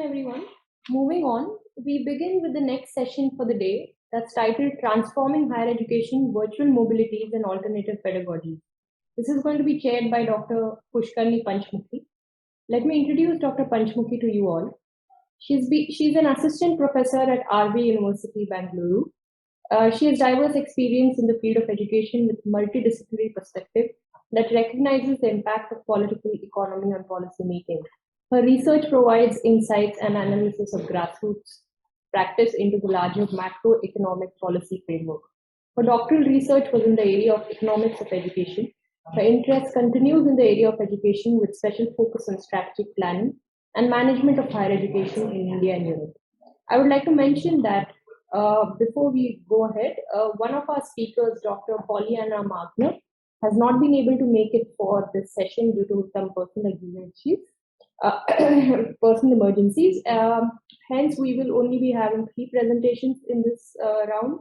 everyone. Moving on, we begin with the next session for the day that's titled Transforming Higher Education, Virtual Mobilities and Alternative Pedagogies. This is going to be chaired by Dr. Pushkarni Panchamukhi. Let me introduce Dr. Panchamukhi to you all. She's an assistant professor at RV University, Bengaluru. She has diverse experience in the field of education with multidisciplinary perspective that recognizes the impact of political economy on policy making. Her research provides insights and analysis of grassroots practice into the larger macroeconomic policy framework. Her doctoral research was in the area of economics of education. Her interest continues in the area of education with special focus on strategic planning and management of higher education in India and Europe. I would like to mention that before we go ahead, one of our speakers, Dr. Pollyanna Magner, has not been able to make it for this session due to some personal emergencies. Hence, we will only be having 3 presentations in this round.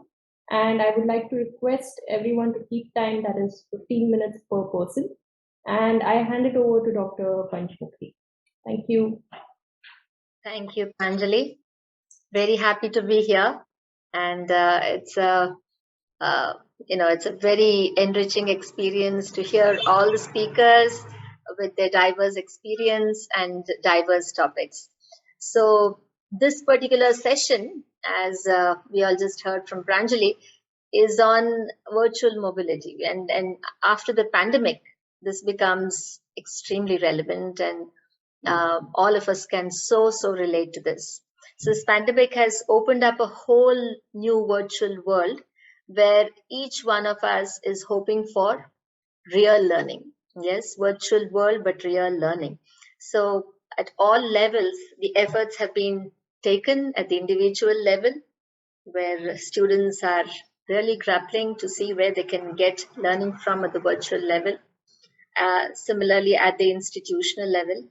And I would like to request everyone to keep time, that is 15 minutes per person. And I hand it over to Dr. Panchamukhi. Thank you. Thank you, Anjali. Very happy to be here. And it's a very enriching experience to hear all the speakers with their diverse experience and diverse topics. So this particular session, as we all just heard from Pranjali, is on virtual mobility. And after the pandemic, this becomes extremely relevant, and all of us can so relate to this. So this pandemic has opened up a whole new virtual world where each one of us is hoping for real learning. Yes, virtual world, but real learning. So at all levels, the efforts have been taken at the individual level, where students are really grappling to see where they can get learning from at the virtual level. Similarly, at the institutional level,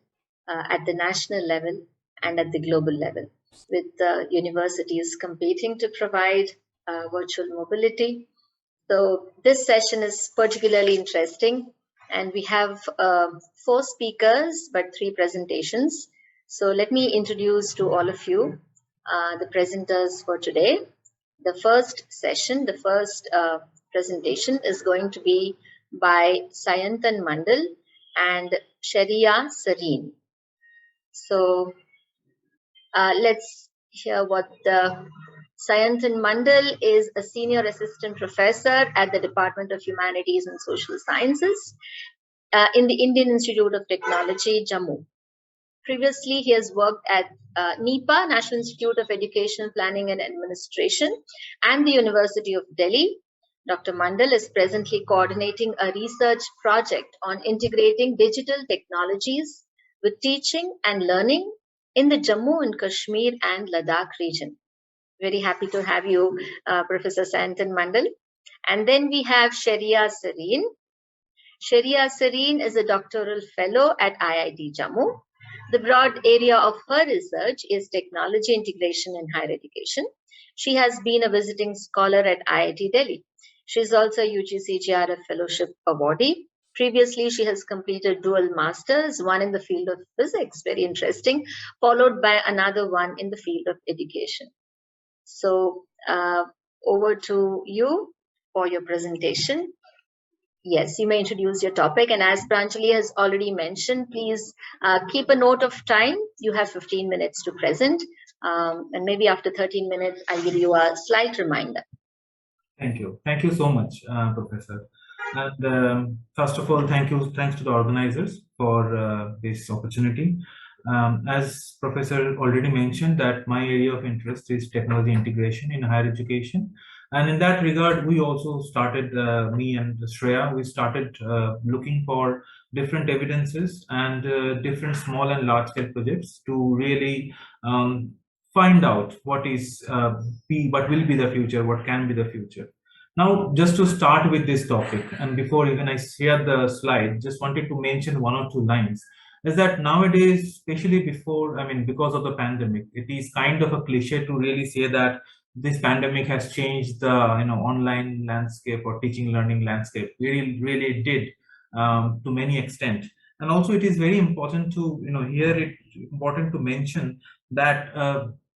at the national level, and at the global level, with universities competing to provide virtual mobility. So this session is particularly interesting, and we have 4 speakers but 3 presentations. So let me introduce to all of you the presenters for today. The first session, the first presentation is going to be by Sayantan Mandal and Sheriya Sareen. So let's hear what the Sayantan Mandal is a senior assistant professor at the Department of Humanities and Social Sciences in the Indian Institute of Technology, Jammu. Previously, he has worked at NIPA, National Institute of Education, Planning and Administration, and the University of Delhi. Dr. Mandal is presently coordinating a research project on integrating digital technologies with teaching and learning in the Jammu and Kashmir and Ladakh region. Very happy to have you, Professor Sayantan Mandal. And then we have Sheriya Sareen. Sheriya Sareen is a doctoral fellow at IIT Jammu. The broad area of her research is technology integration in higher education. She has been a visiting scholar at IIT Delhi. She is also a UGC GRF Fellowship awardee. Previously, she has completed dual masters, one in the field of physics, very interesting, followed by another one in the field of education. So over to you for your presentation. Yes, you may introduce your topic. And as Pranjali has already mentioned, please keep a note of time. You have 15 minutes to present. And maybe after 13 minutes, I'll give you a slight reminder. Thank you. Thank you so much, Professor. And first of all, thanks to the organizers for this opportunity. As Professor already mentioned, that my area of interest is technology integration in higher education. And in that regard, we also started, me and Shreya, we started looking for different evidences and different small and large scale projects to really find out what will be the future, what can be the future. Now, just to start with this topic, and before even I share the slide, just wanted to mention 1 or 2 lines, is that nowadays, especially because of the pandemic, it is kind of a cliche to really say that this pandemic has changed the online landscape or teaching learning landscape. Really did to many extent. And also it is very important to important to mention that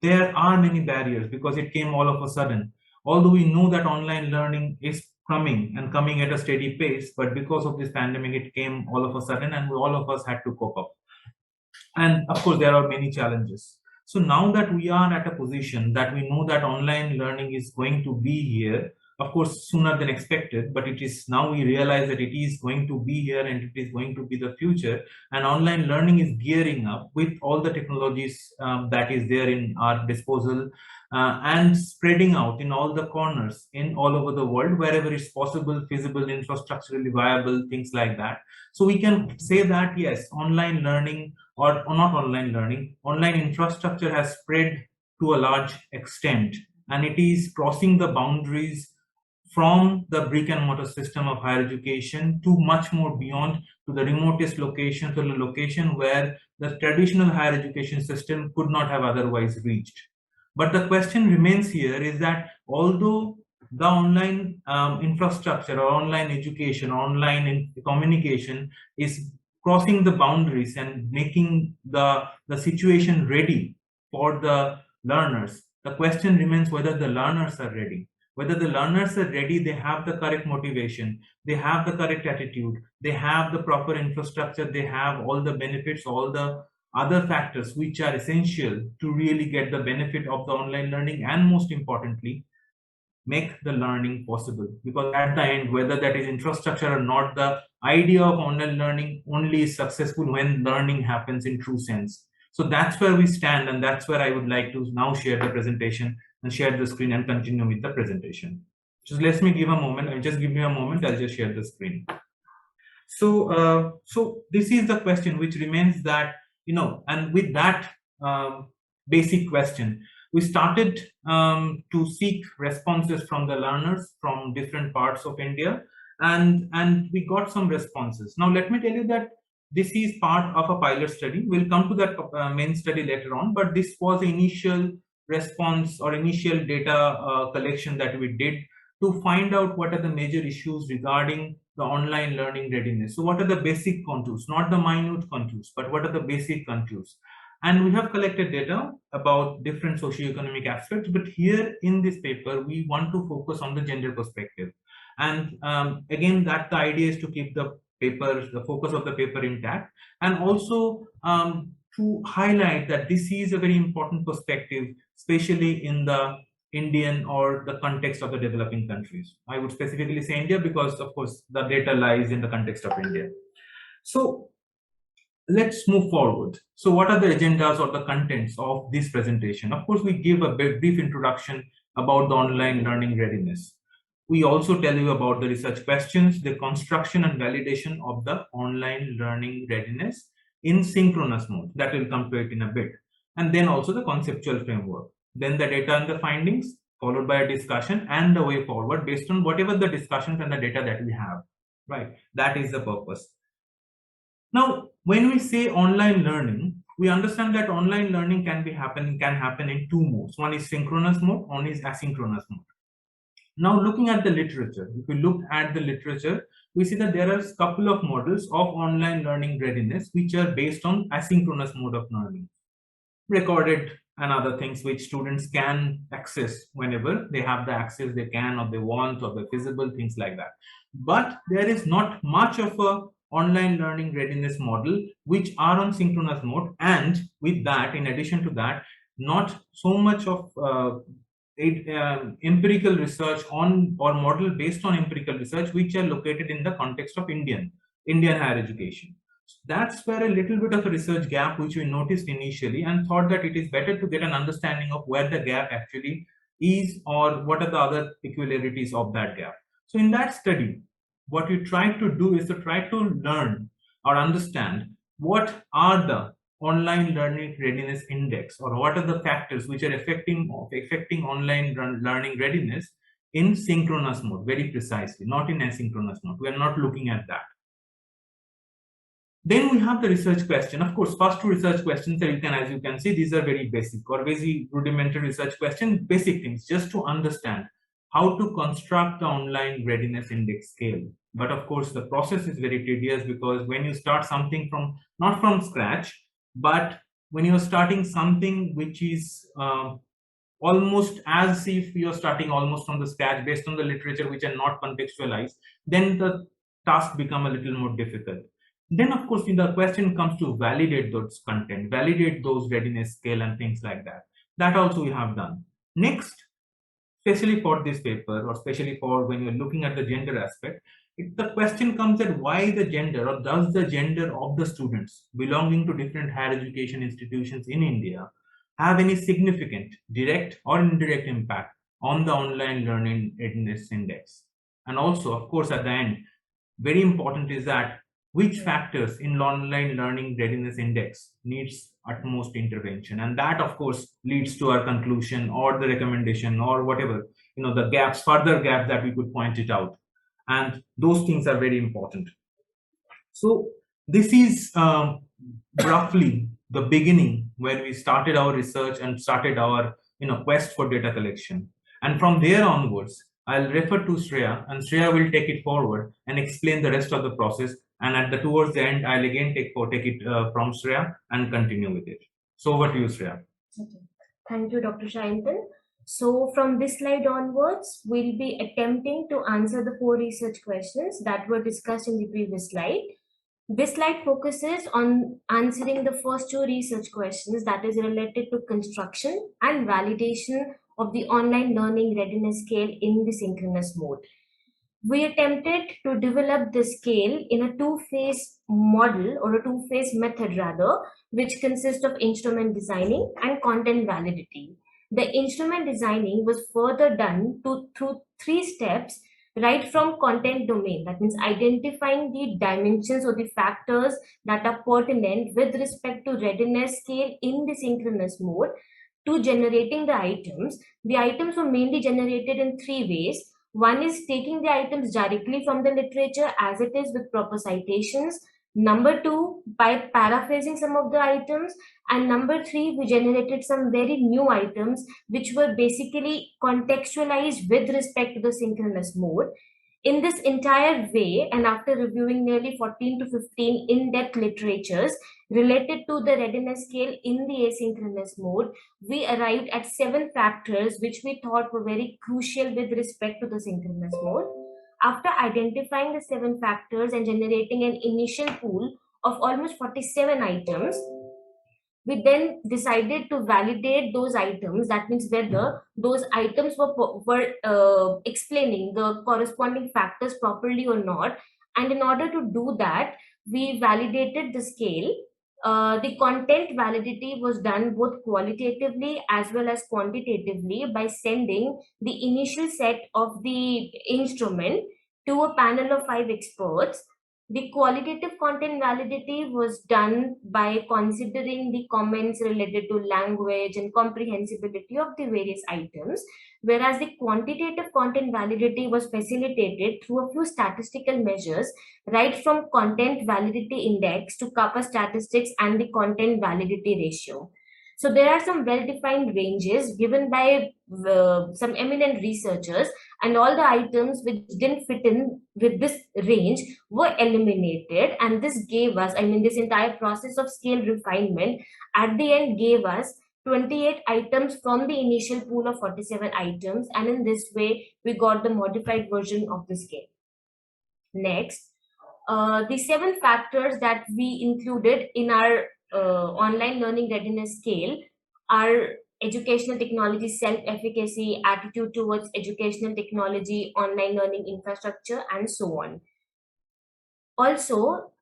there are many barriers because it came all of a sudden. Although we know that online learning is coming and coming at a steady pace, but because of this pandemic, it came all of a sudden and all of us had to cope up. And of course, there are many challenges. So now that we are at a position that we know that online learning is going to be here, of course, sooner than expected, but it is now we realize that it is going to be here and it is going to be the future. And online learning is gearing up with all the technologies that is there in our disposal and spreading out in all the corners in all over the world, wherever it's possible, feasible, infrastructurally viable, things like that. So we can say that yes, online learning or not online learning, online infrastructure has spread to a large extent, and it is crossing the boundaries from the brick and mortar system of higher education to much more beyond, to the remotest location, to the location where the traditional higher education system could not have otherwise reached. But the question remains here is that although the online infrastructure or online education, online communication is crossing the boundaries and making the situation ready for the learners, the question remains whether the learners are ready. Whether the learners are ready, they have the correct motivation, they have the correct attitude, they have the proper infrastructure, they have all the benefits, all the other factors which are essential to really get the benefit of the online learning, and most importantly, make the learning possible. Because at the end, whether that is infrastructure or not, the idea of online learning only is successful when learning happens in true sense. So that's where we stand, and that's where I would like to now share the presentation and share the screen and continue with the presentation. Just let me give a moment. I'll just give me a moment. I'll just share the screen. So this is the question which remains that, and with that basic question, we started to seek responses from the learners from different parts of India, and we got some responses. Now, let me tell you that this is part of a pilot study. We'll come to that main study later on, but this was the initial response or initial data collection that we did to find out what are the major issues regarding the online learning readiness. So what are the basic contours, not the minute contours, but what are the basic contours? And we have collected data about different socioeconomic aspects, but here in this paper, we want to focus on the gender perspective. And again, that the idea is to keep the paper, the focus of the paper intact, and also to highlight that this is a very important perspective, especially in the Indian or the context of the developing countries. I would specifically say India because, of course, the data lies in the context of India. So let's move forward. So what are the agendas or the contents of this presentation? Of course, we give a brief introduction about the online learning readiness. We also tell you about the research questions, the construction and validation of the online learning readiness in synchronous mode. That will come to it in a bit. And then also the conceptual framework. Then the data and the findings, followed by a discussion and the way forward based on whatever the discussions and the data that we have. Right? That is the purpose. Now, when we say online learning, we understand that online learning can happen in two modes. One is synchronous mode, one is asynchronous mode. Now, looking at the literature, if we look at the literature, we see that there are a couple of models of online learning readiness which are based on asynchronous mode of learning, recorded and other things which students can access whenever they have the access they can or they want or they're feasible, things like that. But there is not much of a online learning readiness model which are on synchronous mode, and with that, in addition to that, not so much of empirical research on or model based on empirical research which are located in the context of Indian higher education. That's where a little bit of a research gap which we noticed initially and thought that it is better to get an understanding of where the gap actually is or what are the other peculiarities of that gap. So in that study, what we try to do is to try to learn or understand what are the online learning readiness index or what are the factors which are affecting online learning readiness in synchronous mode very precisely, not in asynchronous mode. We are not looking at that. Then we have the research question. Of course, first two research questions that as you can see, these are very basic or very rudimentary research questions, basic things, just to understand how to construct the online readiness index scale. But of course, the process is very tedious because when you start something from, not from scratch, but when you're starting something which is almost as if you're starting almost from the scratch based on the literature which are not contextualized, then the task become a little more difficult. Then of course the question comes to validate those content, validate those readiness scale and things like that. That also we have done. Next, especially for this paper, or especially for when you're looking at the gender aspect, the question comes that why the gender, or does the gender of the students belonging to different higher education institutions in India have any significant direct or indirect impact on the online learning readiness index? And also, of course, at the end, very important is that which factors in online learning readiness index needs utmost intervention, and that of course leads to our conclusion or the recommendation or whatever, the gaps, further gaps that we could point it out, and those things are very important. So this is roughly the beginning where we started our research and started our quest for data collection. And from there onwards, I'll refer to Shreya, and Shreya will take it forward and explain the rest of the process. And towards the end, I'll again take it from Shreya and continue with it. So over to you, Shreya. Okay. Thank you, Dr. Sayantan. So from this slide onwards, we'll be attempting to answer the 4 research questions that were discussed in the previous slide. This slide focuses on answering the first 2 research questions, that is related to construction and validation of the online learning readiness scale in the synchronous mode. We attempted to develop the scale in a 2-phase model, or a 2-phase method rather, which consists of instrument designing and content validity. The instrument designing was further done through 3 steps, right from content domain, that means identifying the dimensions or the factors that are pertinent with respect to readiness scale in the synchronous mode, to generating the items. The items were mainly generated in 3 ways. One is taking the items directly from the literature as it is with proper citations. Number 2, by paraphrasing some of the items. And number 3, we generated some very new items which were basically contextualized with respect to the synchronous mode. In this entire way, and after reviewing nearly 14 to 15 in-depth literatures related to the readiness scale in the asynchronous mode, we arrived at 7 factors which we thought were very crucial with respect to the synchronous mode. After identifying the 7 factors and generating an initial pool of almost 47 items, we then decided to validate those items. That means whether those items were explaining the corresponding factors properly or not. And in order to do that, we validated the scale. The content validity was done both qualitatively as well as quantitatively by sending the initial set of the instrument to a panel of 5 experts. The qualitative content validity was done by considering the comments related to language and comprehensibility of the various items, whereas the quantitative content validity was facilitated through a few statistical measures, right from content validity index to kappa statistics and the content validity ratio. So there are some well-defined ranges given by some eminent researchers, and all the items which didn't fit in with this range were eliminated. And this gave us, this entire process of scale refinement at the end gave us 28 items from the initial pool of 47 items. And in this way, we got the modified version of the scale. Next, the 7 factors that we included in our online learning readiness scale are educational technology self-efficacy, attitude towards educational technology, online learning infrastructure, and so on. Also,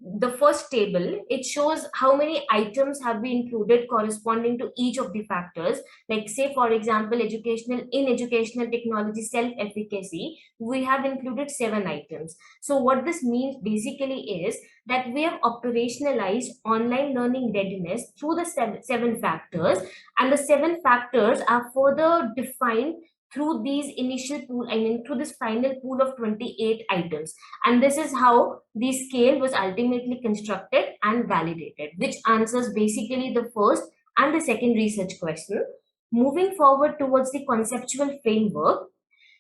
the first table, it shows how many items have been included corresponding to each of the factors. Like say, for example, educational technology self-efficacy, we have included 7 items. So what this means basically is that we have operationalized online learning readiness through the 7 factors, and the 7 factors are further defined through these initial pool, through this final pool of 28 items. And this is how the scale was ultimately constructed and validated, which answers basically the first and the second research question. Moving forward towards the conceptual framework.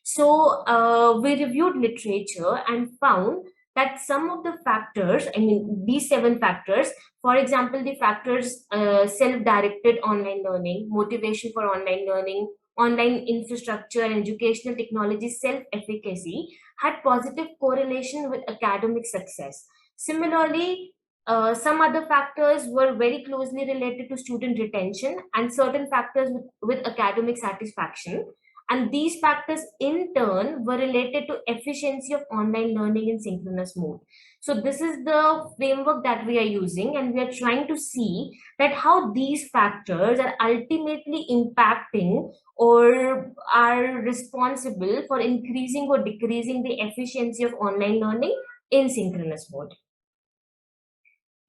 So we reviewed literature and found that some of the factors, I mean, these 7 factors, for example, the factors self-directed online learning, motivation for online learning, online infrastructure, and educational technology self-efficacy had positive correlation with academic success. Similarly, some other factors were very closely related to student retention and certain factors with academic satisfaction. And these factors in turn were related to efficiency of online learning in synchronous mode. So this is the framework that we are using, and we are trying to see that how these factors are ultimately impacting or are responsible for increasing or decreasing the efficiency of online learning in synchronous mode.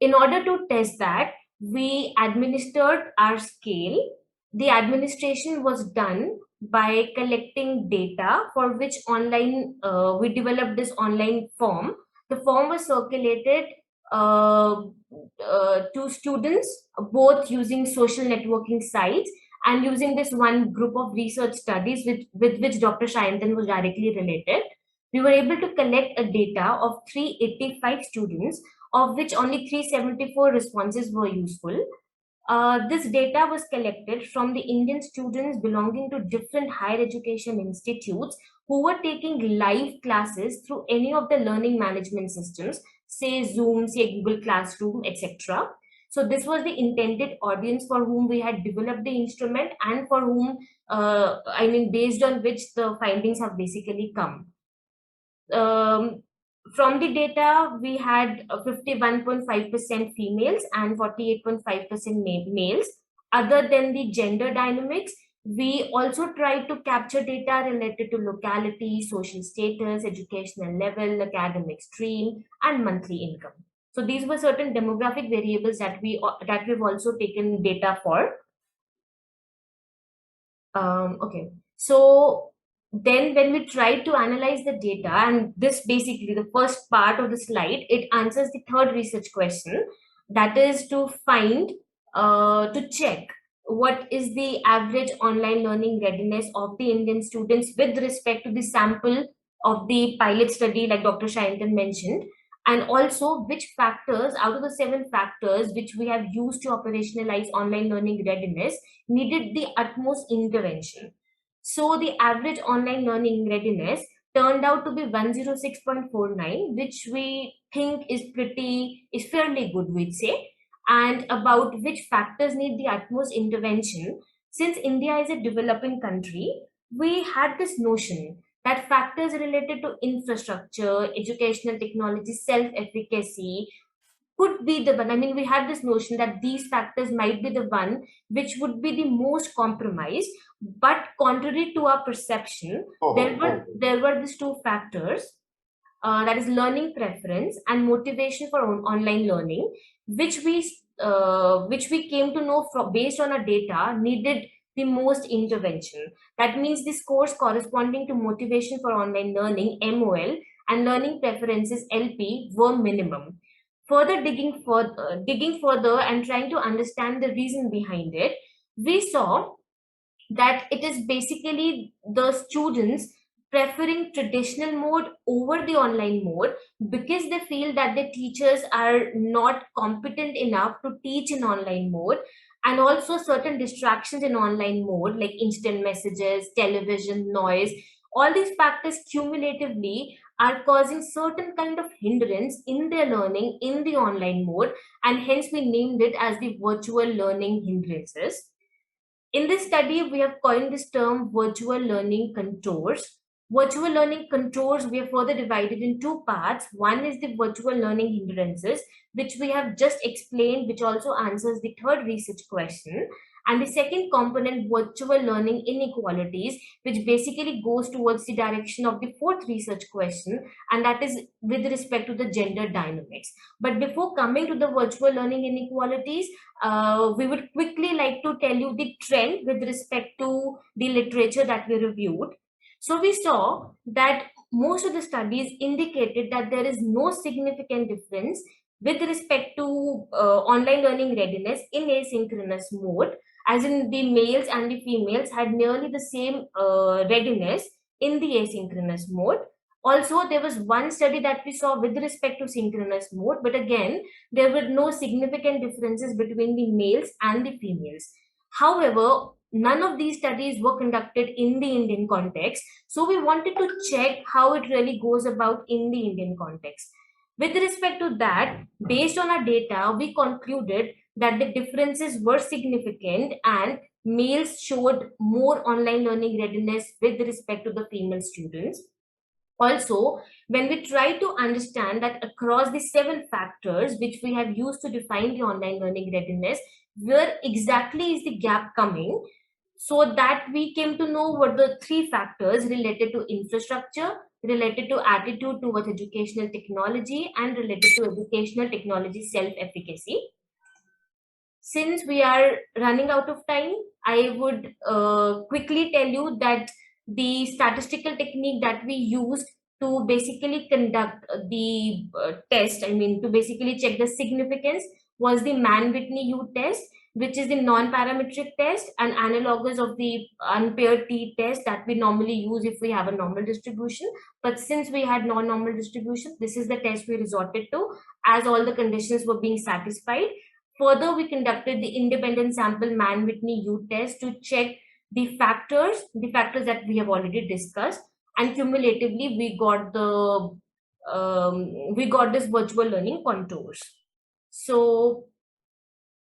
In order to test that, we administered our scale. The administration was done by collecting data, for which we developed this online form. The form was circulated to students, both using social networking sites and using this one group of research studies with which Dr. Sayantan was directly related. We were able to collect a data of 385 students, of which only 374 responses were useful. This data was collected from the Indian students belonging to different higher education institutes who were taking live classes through any of the learning management systems, say Zoom, say Google Classroom, etc. So this was the intended audience for whom we had developed the instrument and for whom, based on which the findings have basically come. From the data, we had 51.5% females and 48.5% males. Other than the gender dynamics, we also tried to capture data related to locality, social status, educational level, academic stream, and monthly income. So these were certain demographic variables that we've also taken data for. Okay, so then when we try to analyze the data, and this basically the first part of the slide, it answers the third research question, that is to find, to check what is the average online learning readiness of the Indian students with respect to the sample of the pilot study, like Dr. Sayantan mentioned, and also which factors out of the 7 factors which we have used to operationalize online learning readiness needed the utmost intervention. So the average online learning readiness turned out to be 106.49, which we think is fairly good, we'd say. And about which factors need the utmost intervention, since India is a developing country, we had this notion that factors related to infrastructure, educational technology, self-efficacy could be the one. I mean, we had this notion that these factors might be the one which would be the most compromised. But contrary to our perception, there were these 2 factors, that is learning preference and motivation for online learning, which we came to know from based on our data needed the most intervention. That means the scores corresponding to motivation for online learning, MOL, and learning preferences, LP, were minimum. Further digging further and trying to understand the reason behind it, we saw that it is basically the students preferring traditional mode over the online mode because they feel that the teachers are not competent enough to teach in online mode, and also certain distractions in online mode like instant messages, television, noise. All these factors cumulatively are causing certain kind of hindrance in their learning in the online mode, and hence we named it as the virtual learning hindrances. In this study, we have coined this term virtual learning contours. Virtual learning contours, we have further divided in 2 parts. One is the virtual learning hindrances, which we have just explained, which also answers the third research question. And the second component, virtual learning inequalities, which basically goes towards the direction of the fourth research question, and that is with respect to the gender dynamics. But before coming to the virtual learning inequalities, we would quickly like to tell you the trend with respect to the literature that we reviewed. So we saw that most of the studies indicated that there is no significant difference with respect to online learning readiness in asynchronous mode, as in the males and the females had nearly the same readiness in the asynchronous mode. Also, there was one study that we saw with respect to synchronous mode, but again, there were no significant differences between the males and the females. However, none of these studies were conducted in the Indian context. So we wanted to check how it really goes about in the Indian context. With respect to that, based on our data, we concluded that the differences were significant and males showed more online learning readiness with respect to the female students. Also, when we try to understand that across the 7 factors which we have used to define the online learning readiness, where exactly is the gap coming, so that we came to know what the 3 factors related to infrastructure, related to attitude towards educational technology, and related to educational technology self-efficacy. Since we are running out of time, I would quickly tell you that the statistical technique that we used to basically conduct the test, I mean, to basically check the significance, was the Mann-Whitney-U test, which is the non-parametric test and analogous of the unpaired t test that we normally use if we have a normal distribution. But since we had non-normal distribution, this is the test we resorted to as all the conditions were being satisfied. Further, we conducted the independent sample Mann-Whitney-U test to check the factors that we have already discussed, and cumulatively we got this virtual learning contours. So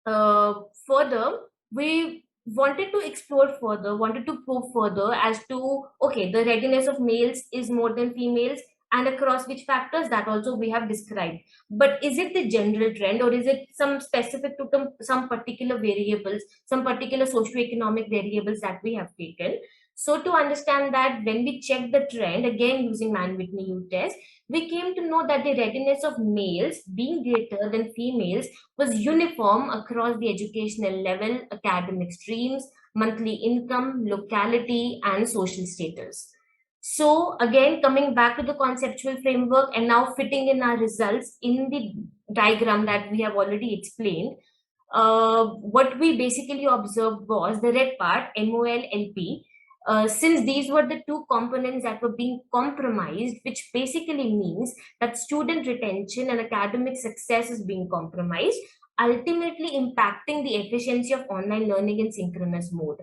further, we wanted to explore further, wanted to probe further as to, okay, the readiness of males is more than females, and across which factors, that also we have described. But is it the general trend, or is it some specific to some particular variables, some particular socioeconomic variables that we have taken? So to understand that, when we check the trend, again using Mann-Whitney-U test, we came to know that the readiness of males being greater than females was uniform across the educational level, academic streams, monthly income, locality, and social status. So again, coming back to the conceptual framework and now fitting in our results in the diagram that we have already explained, what we basically observed was the red part, MOL-LP, since these were the 2 components that were being compromised, which basically means that student retention and academic success is being compromised, ultimately impacting the efficiency of online learning in synchronous mode.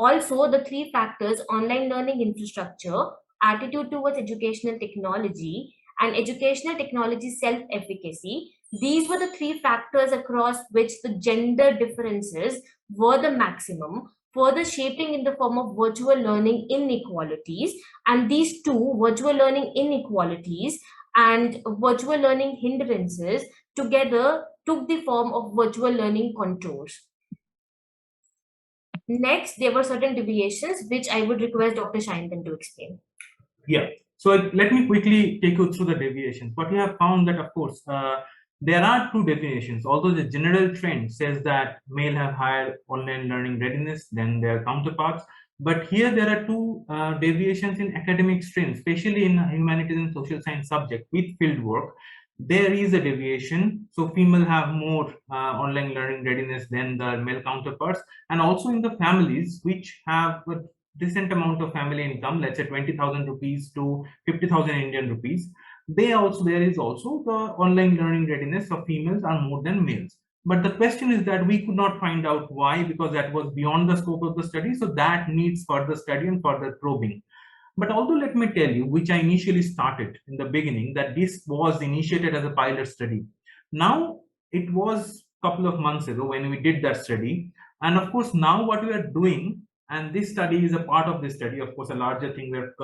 Also, the 3 factors, online learning infrastructure, attitude towards educational technology, and educational technology self-efficacy, these were the 3 factors across which the gender differences were the maximum, further shaping in the form of virtual learning inequalities. And these 2, virtual learning inequalities and virtual learning hindrances, together took the form of virtual learning contours. Next, there were certain deviations, which I would request Dr. Sayantan to explain. Yeah. So let me quickly take you through the deviations. What we have found that, of course, there are 2 deviations. Although the general trend says that male have higher online learning readiness than their counterparts, but here there are 2 deviations in academic streams, especially in humanities and social science subject with field work. There is a deviation. So female have more online learning readiness than the male counterparts, and also in the families which have a decent amount of family income, let's say 20,000 rupees to 50,000 Indian rupees, there is also the online learning readiness of females are more than males. But the question is that we could not find out why, because that was beyond the scope of the study. So that needs further study and further probing. But although, let me tell you, which I initially started in the beginning, that this was initiated as a pilot study. Now, it was a couple of months ago when we did that study. And of course, now what we are doing, and this study is a part of this study, of course, a larger thing, we're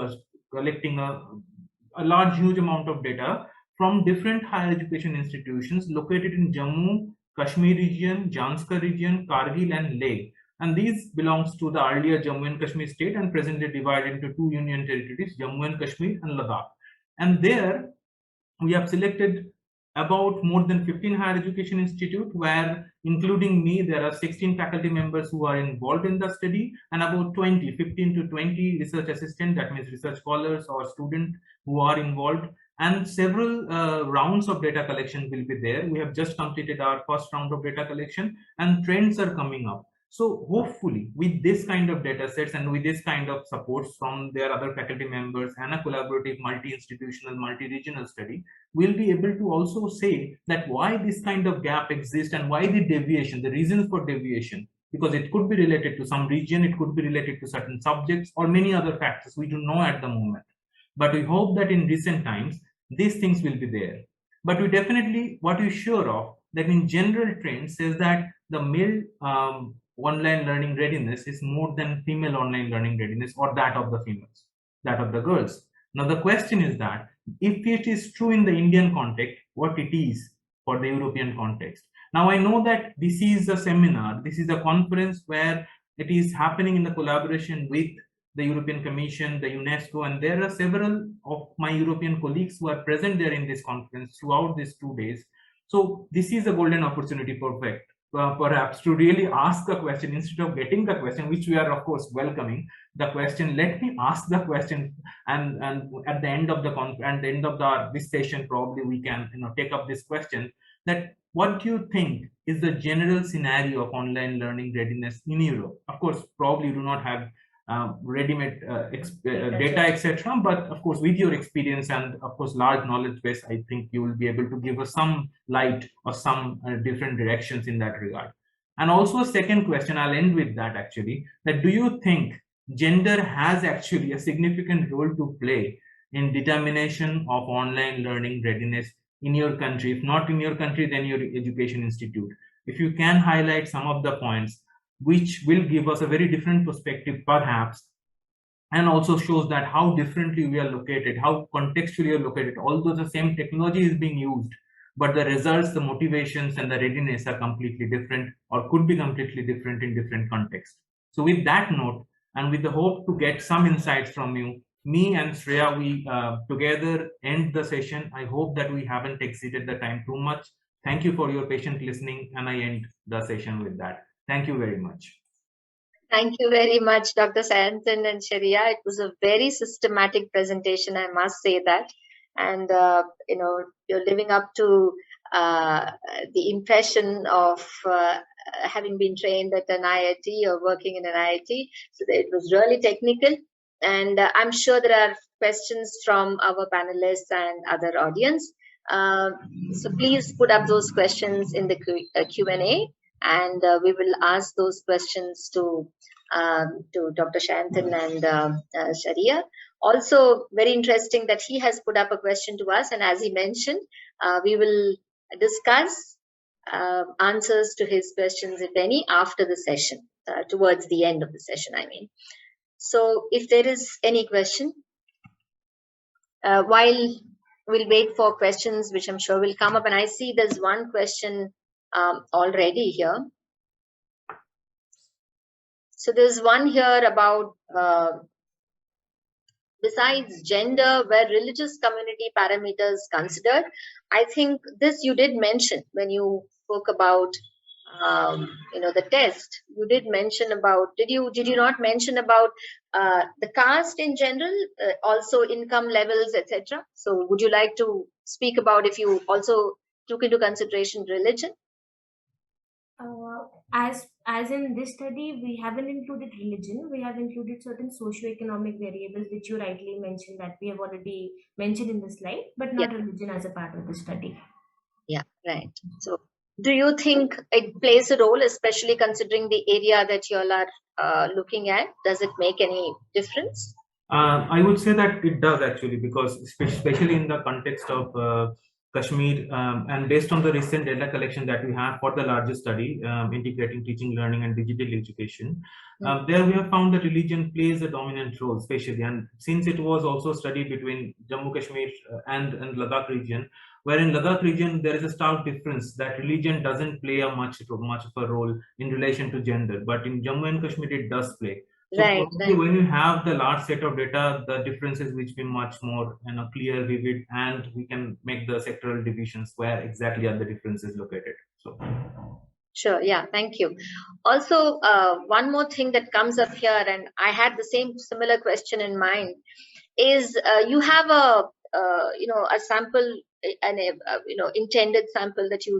collecting a large, huge amount of data from different higher education institutions located in Jammu, Kashmir region, Janskar region, Kargil, and Leh. And these belongs to the earlier Jammu and Kashmir state and presently divided into 2 union territories, Jammu and Kashmir and Ladakh. And there we have selected about more than 15 higher education institute, where including me, there are 16 faculty members who are involved in the study, and about 15 to 20 research assistants, that means research scholars or students who are involved. And several rounds of data collection will be there. We have just completed our first round of data collection, and trends are coming up. So hopefully with this kind of data sets and with this kind of supports from their other faculty members and a collaborative multi-institutional, multi-regional study, we'll be able to also say that why this kind of gap exists and why the deviation, the reasons for deviation, because it could be related to some region, it could be related to certain subjects or many other factors we don't know at the moment. But we hope that in recent times, these things will be there. But we definitely, what we're sure of, that in general trend says that the male online learning readiness is more than female online learning readiness, or that of the females, that of the girls. Now the question is that if it is true in the Indian context, what it is for the European context. Now I know that this is a seminar, this is a conference where it is happening in the collaboration with the European Commission, the UNESCO, and there are several of my European colleagues who are present there in this conference throughout these 2 days. So this is a golden opportunity, perhaps to really ask a question instead of getting the question, which we are of course welcoming. The question, let me ask the question, and at the end of the this session, probably we can take up this question, that what do you think is the general scenario of online learning readiness in Europe? Of course, probably you do not have ready-made data, etc. But of course, with your experience and of course large knowledge base, I think you will be able to give us some light or some different directions in that regard. And also a second question, I'll end with that actually, that do you think gender has actually a significant role to play in determination of online learning readiness in your country? If not in your country, then your education institute. If you can highlight some of the points which will give us a very different perspective perhaps, and also shows that how differently we are located, how contextually we are located, although the same technology is being used, but the results, the motivations and the readiness are completely different, or could be completely different in different contexts. So with that note, and with the hope to get some insights from you, me and Shreya, we together end the session. I hope that we haven't exceeded the time too much. Thank you for your patient listening, and I end the session with that. Thank you very much. Thank you very much, Dr. Sayantan and Sheriya. It was a very systematic presentation, I must say that. And, you're living up to the impression of having been trained at an IIT or working in an IIT. So it was really technical. And I'm sure there are questions from our panelists and other audience. So please put up those questions in the Q&A. And we will ask those questions to Dr. Sayantan and Sheriya. Also, very interesting that he has put up a question to us, and as he mentioned, we will discuss answers to his questions, if any, after the session, towards the end of the session, I mean. So, if there is any question, while we'll wait for questions, which I'm sure will come up, and I see there's one question already here. So there's one here about besides gender, where religious community parameters considered. I think this you did mention when you spoke about the test. You did mention about, did you not mention about the caste in general, also income levels, etc. So would you like to speak about if you also took into consideration religion? As in this study, we haven't included religion. We have included certain socioeconomic variables, which you rightly mentioned that we have already mentioned in the slide, but not religion as a part of the study. Yeah, right. So do you think it plays a role, especially considering the area that you all are looking at? Does it make any difference? I would say that it does actually, because especially in the context of Kashmir, and based on the recent data collection that we have for the larger study, integrating teaching, learning and digital education, there we have found that religion plays a dominant role, especially, and since it was also a study between Jammu, Kashmir and Ladakh region, where in Ladakh region there is a stark difference that religion doesn't play a much of a role in relation to gender, but in Jammu and Kashmir it does play. So right. when you have the large set of data, the differences which be much more clear, vivid, and we can make the sectoral divisions where exactly are the differences located. So sure, yeah, thank you. Also, one more thing that comes up here, and I had the similar question in mind, is you have a sample, an intended sample that you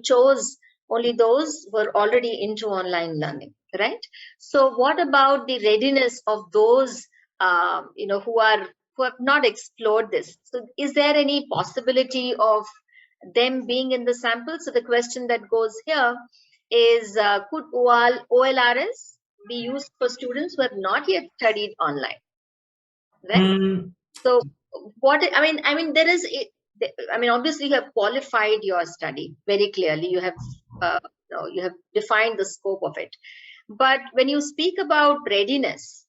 chose only those who are already into online learning, right? So what about the readiness of those who have not explored this? So is there any possibility of them being in the sample? So the question that goes here is, could OLRS be used for students who have not yet studied online, right? So what I mean there is obviously you have qualified your study very clearly. You have you have defined the scope of it, but when you speak about readiness,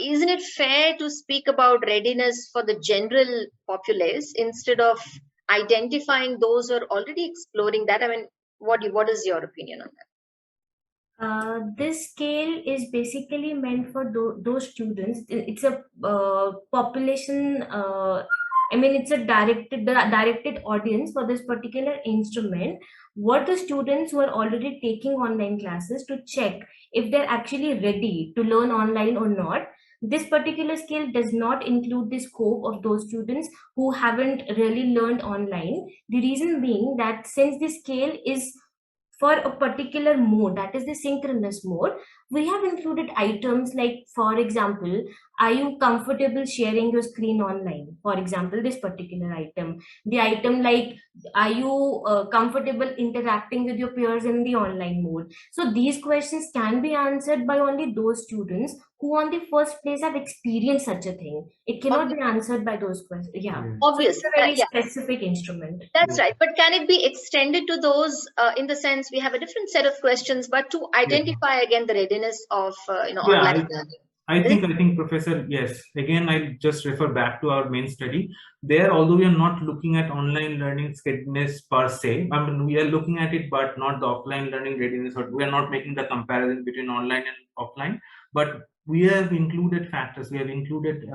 isn't it fair to speak about readiness for the general populace instead of identifying those who are already exploring that? I mean, what is your opinion on that? This scale is basically meant for those students. It's a population. It's a directed audience for this particular instrument. What the students who are already taking online classes to check if they're actually ready to learn online or not. This particular scale does not include the scope of those students who haven't really learned online. The reason being that since the scale is for a particular mode, that is the synchronous mode, we have included items like, for example, are you comfortable sharing your screen online? For example, this particular item. The item like, are you comfortable interacting with your peers in the online mode? So these questions can be answered by only those students who on the first place have experienced such a thing. It cannot be answered by those questions. Yeah. Obvious. So it's a very specific instrument. That's right. But can it be extended to those in the sense we have a different set of questions, but to identify again the readiness of online learning? I think, Professor, yes. Again, I'll just refer back to our main study. There, although we are not looking at online learning readiness per se, we are looking at it, but not the offline learning readiness, or we are not making the comparison between online and offline. But we have included factors, we have included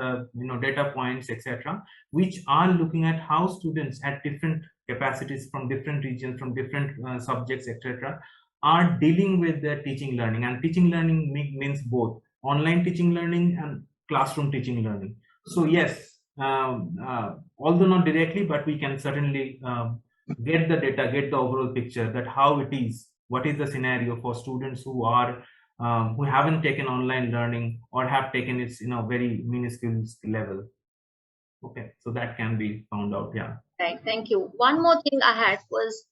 data points, etc., which are looking at how students at different capacities from different regions, from different subjects, etc., are dealing with their teaching learning. And teaching learning means both online teaching learning and classroom teaching learning. So yes, although not directly, but we can certainly get the data, get the overall picture that how it is, what is the scenario for students who are who haven't taken online learning or have taken it very minuscule level. Okay, so that can be found out. Yeah. Right. Thank you. One more thing I had was,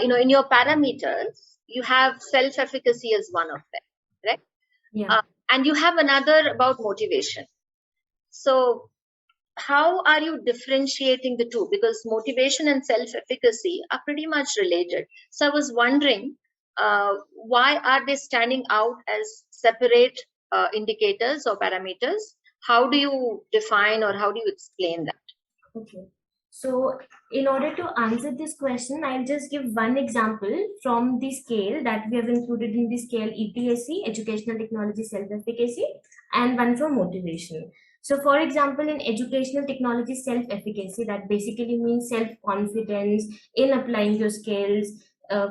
in your parameters, you have self-efficacy as one of them, right? Yeah. And you have another about motivation. So how are you differentiating the two? Because motivation and self-efficacy are pretty much related. So I was wondering, why are they standing out as separate indicators or parameters? How do you define or how do you explain that? Okay. So in order to answer this question, I'll just give one example from the scale that we have included in the scale ETSE, Educational Technology Self-Efficacy, and one from motivation. So for example, in Educational Technology Self-Efficacy, that basically means self-confidence in applying your skills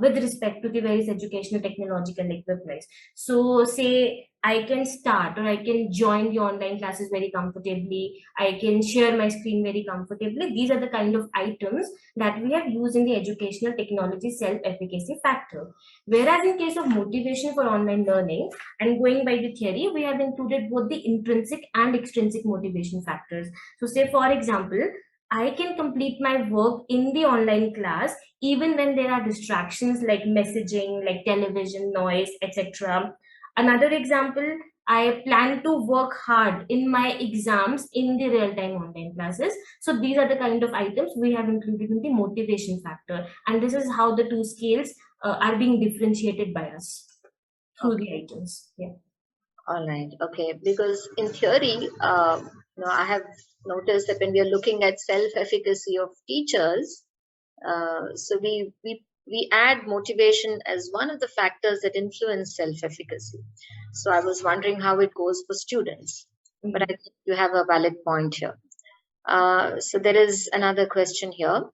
with respect to the various educational technological equipments. So say I can start or I can join the online classes very comfortably. I can share my screen very comfortably. These are the kind of items that we have used in the educational technology self-efficacy factor. Whereas in case of motivation for online learning and going by the theory, we have included both the intrinsic and extrinsic motivation factors. So say for example, I can complete my work in the online class even when there are distractions like messaging, like television, noise, etc. Another example, I plan to work hard in my exams in the real-time online classes. So these are the kind of items we have included in the motivation factor. And this is how the two scales are being differentiated by us through the items. Yeah. All right. Okay. Because in theory, I have noticed that when we are looking at self-efficacy of teachers, so we add motivation as one of the factors that influence self-efficacy. So I was wondering how it goes for students, but I think you have a valid point here. So there is another question here.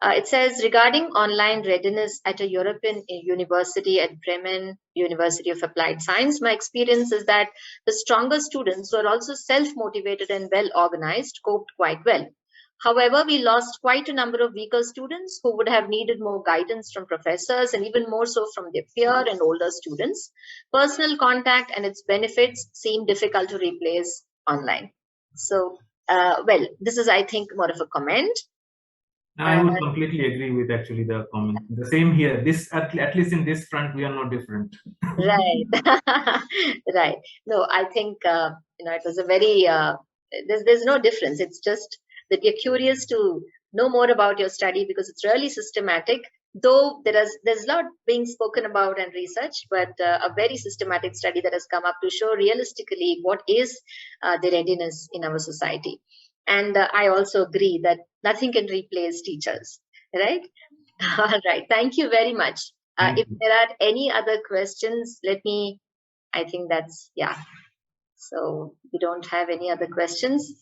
It says, regarding online readiness at a European university at Bremen University of Applied Science, my experience is that the stronger students who are also self-motivated and well-organized coped quite well. However, we lost quite a number of weaker students who would have needed more guidance from professors and even more so from their peer and older students. Personal contact and its benefits seem difficult to replace online. So, well, this is, I think, more of a comment. I would completely agree with actually the comment. The same here. This at least in this front, we are not different. Right. Right. No, I think it was a very there's no difference. It's just that you're curious to know more about your study because it's really systematic. Though there's a lot being spoken about and research, but a very systematic study that has come up to show realistically what is the readiness in our society. And I also agree that nothing can replace teachers, right? All right. Thank you very much. If there are any other questions, I think that's, yeah. So we don't have any other questions.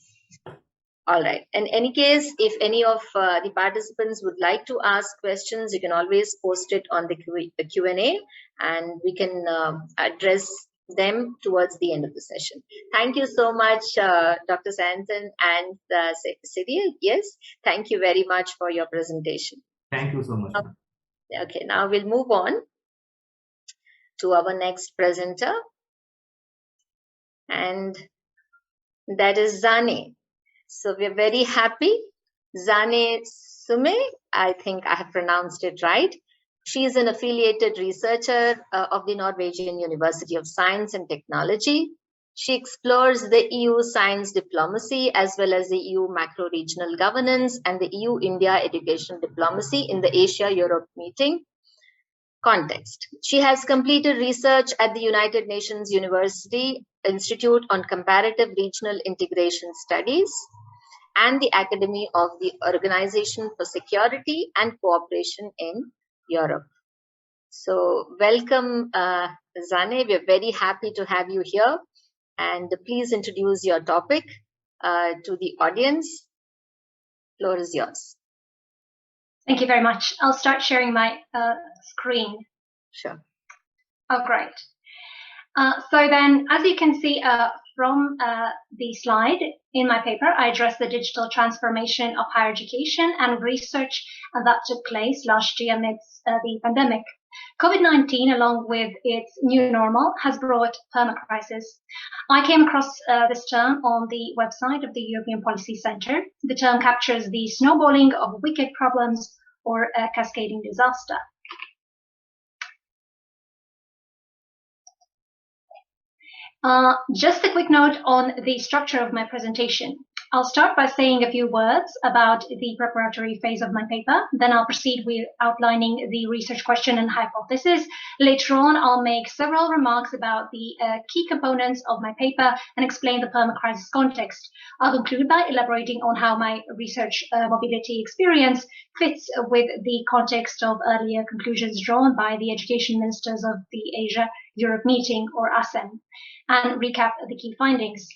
All right. In any case, if any of the participants would like to ask questions, you can always post it on the Q&A and we can address them towards the end of the session. Thank you so much, Dr. Sayantan and Sheriya. Yes, thank you very much for your presentation. Thank you so much. Okay, now we'll move on to our next presenter, and that is Zane. So we're very happy. Zane Sume, I think I have pronounced it right. She is an affiliated researcher of the Norwegian University of Science and Technology. She explores the EU science diplomacy as well as the EU macro-regional governance and the EU-India education diplomacy in the Asia-Europe Meeting context. She has completed research at the United Nations University Institute on Comparative Regional Integration Studies and the Academy of the Organization for Security and Cooperation in Europe. So welcome, Zane. We're very happy to have you here. And please introduce your topic to the audience. Floor is yours. Thank you very much. I'll start sharing my screen. Sure. Oh, great. So then, as you can see from the slide in my paper, I address the digital transformation of higher education and research that took place last year amidst the pandemic. COVID-19, along with its new normal, has brought Perma Crisis. I came across this term on the website of the European Policy Center. The term captures the snowballing of wicked problems or a cascading disaster. Just a quick note on the structure of my presentation. I'll start by saying a few words about the preparatory phase of my paper. Then I'll proceed with outlining the research question and hypothesis. Later on, I'll make several remarks about the key components of my paper and explain the Perma Crisis context. I'll conclude by elaborating on how my research mobility experience fits with the context of earlier conclusions drawn by the education ministers of the AsiaEurope Meeting, or ASEM, and recap the key findings.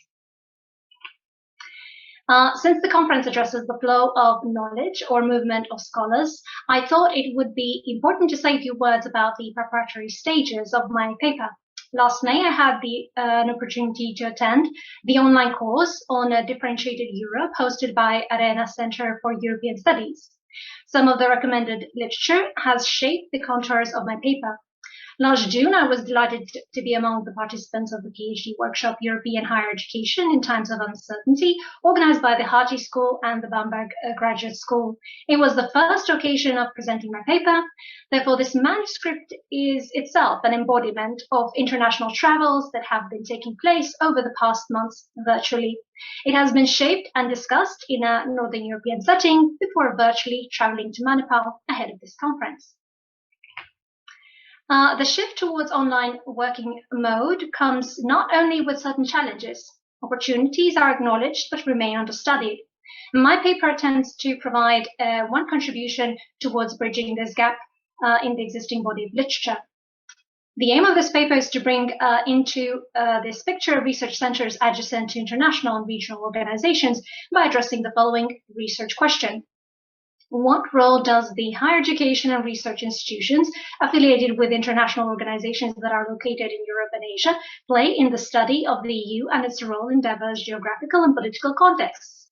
Since the conference addresses the flow of knowledge or movement of scholars, I thought it would be important to say a few words about the preparatory stages of my paper. Last May, I had an opportunity to attend the online course on a differentiated Europe hosted by Arena Center for European Studies. Some of the recommended literature has shaped the contours of my paper. Last June, I was delighted to be among the participants of the PhD workshop European Higher Education in Times of Uncertainty, organized by the Harty School and the Bamberg Graduate School. It was the first occasion of presenting my paper. Therefore, this manuscript is itself an embodiment of international travels that have been taking place over the past months virtually. It has been shaped and discussed in a Northern European setting before virtually traveling to Manipal ahead of this conference. The shift towards online working mode comes not only with certain challenges. Opportunities are acknowledged but remain understudied. My paper attempts to provide one contribution towards bridging this gap in the existing body of literature. The aim of this paper is to bring into this picture research centers adjacent to international and regional organizations by addressing the following research question. What role does the higher education and research institutions affiliated with international organizations that are located in Europe and Asia play in the study of the EU and its role in diverse geographical and political contexts?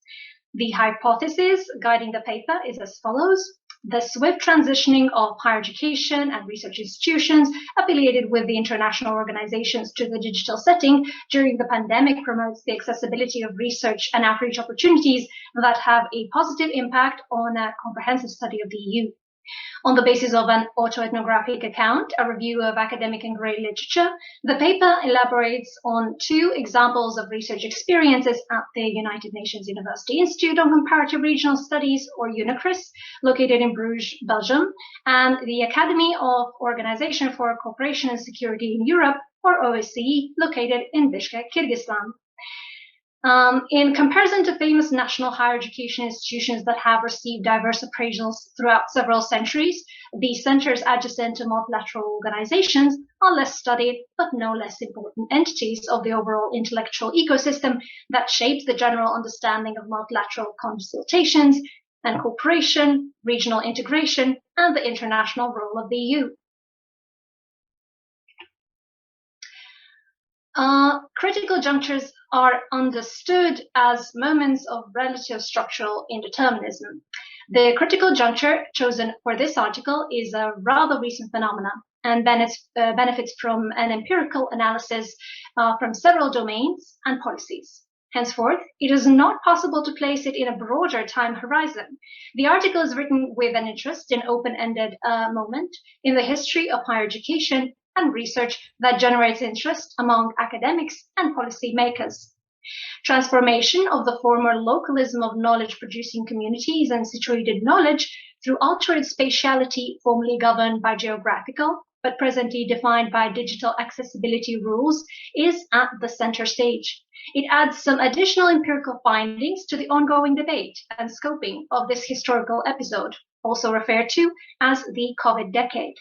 The hypothesis guiding the paper is as follows. The swift transitioning of higher education and research institutions affiliated with the international organizations to the digital setting during the pandemic promotes the accessibility of research and outreach opportunities that have a positive impact on a comprehensive study of the EU. On the basis of an autoethnographic account, a review of academic and grade literature, the paper elaborates on 2 examples of research experiences at the United Nations University Institute on Comparative Regional Studies, or UNICRIS, located in Bruges, Belgium, and the Academy of Organization for Cooperation and Security in Europe, or OSCE, located in Bishkek, Kyrgyzstan. In comparison to famous national higher education institutions that have received diverse appraisals throughout several centuries, the centers adjacent to multilateral organizations are less studied but no less important entities of the overall intellectual ecosystem that shapes the general understanding of multilateral consultations and cooperation, regional integration, and the international role of the EU. Critical junctures are understood as moments of relative structural indeterminism. The critical juncture chosen for this article is a rather recent phenomenon and benefits from an empirical analysis from several domains and policies. Henceforth, it is not possible to place it in a broader time horizon. The article is written with an interest in open-ended moment in the history of higher education and research that generates interest among academics and policy makers. Transformation of the former localism of knowledge-producing communities and situated knowledge through altered spatiality formerly governed by geographical, but presently defined by digital accessibility rules, is at the center stage. It adds some additional empirical findings to the ongoing debate and scoping of this historical episode, also referred to as the COVID decade.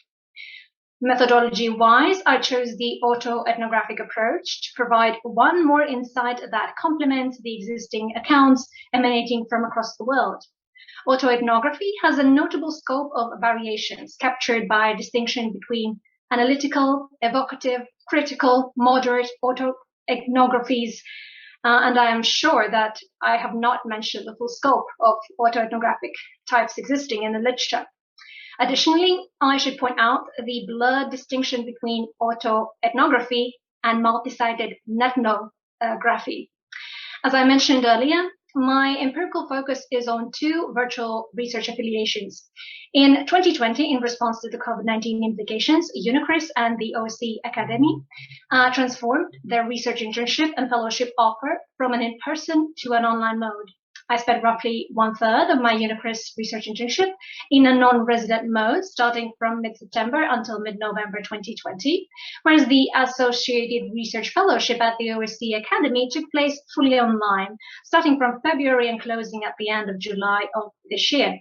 Methodology-wise, I chose the autoethnographic approach to provide one more insight that complements the existing accounts emanating from across the world. Autoethnography has a notable scope of variations captured by a distinction between analytical, evocative, critical, moderate autoethnographies, and I am sure that I have not mentioned the full scope of autoethnographic types existing in the literature. Additionally, I should point out the blurred distinction between autoethnography and multi-sided nethnography. As I mentioned earlier, my empirical focus is on 2 virtual research affiliations. In 2020, in response to the COVID-19 implications, UNICRIS and the OSCE Academy transformed their research internship and fellowship offer from an in-person to an online mode. I spent roughly 1/3 of my UNICRIS research internship in a non-resident mode starting from mid-September until mid-November 2020, whereas the associated research fellowship at the OSCE Academy took place fully online, starting from February and closing at the end of July of this year.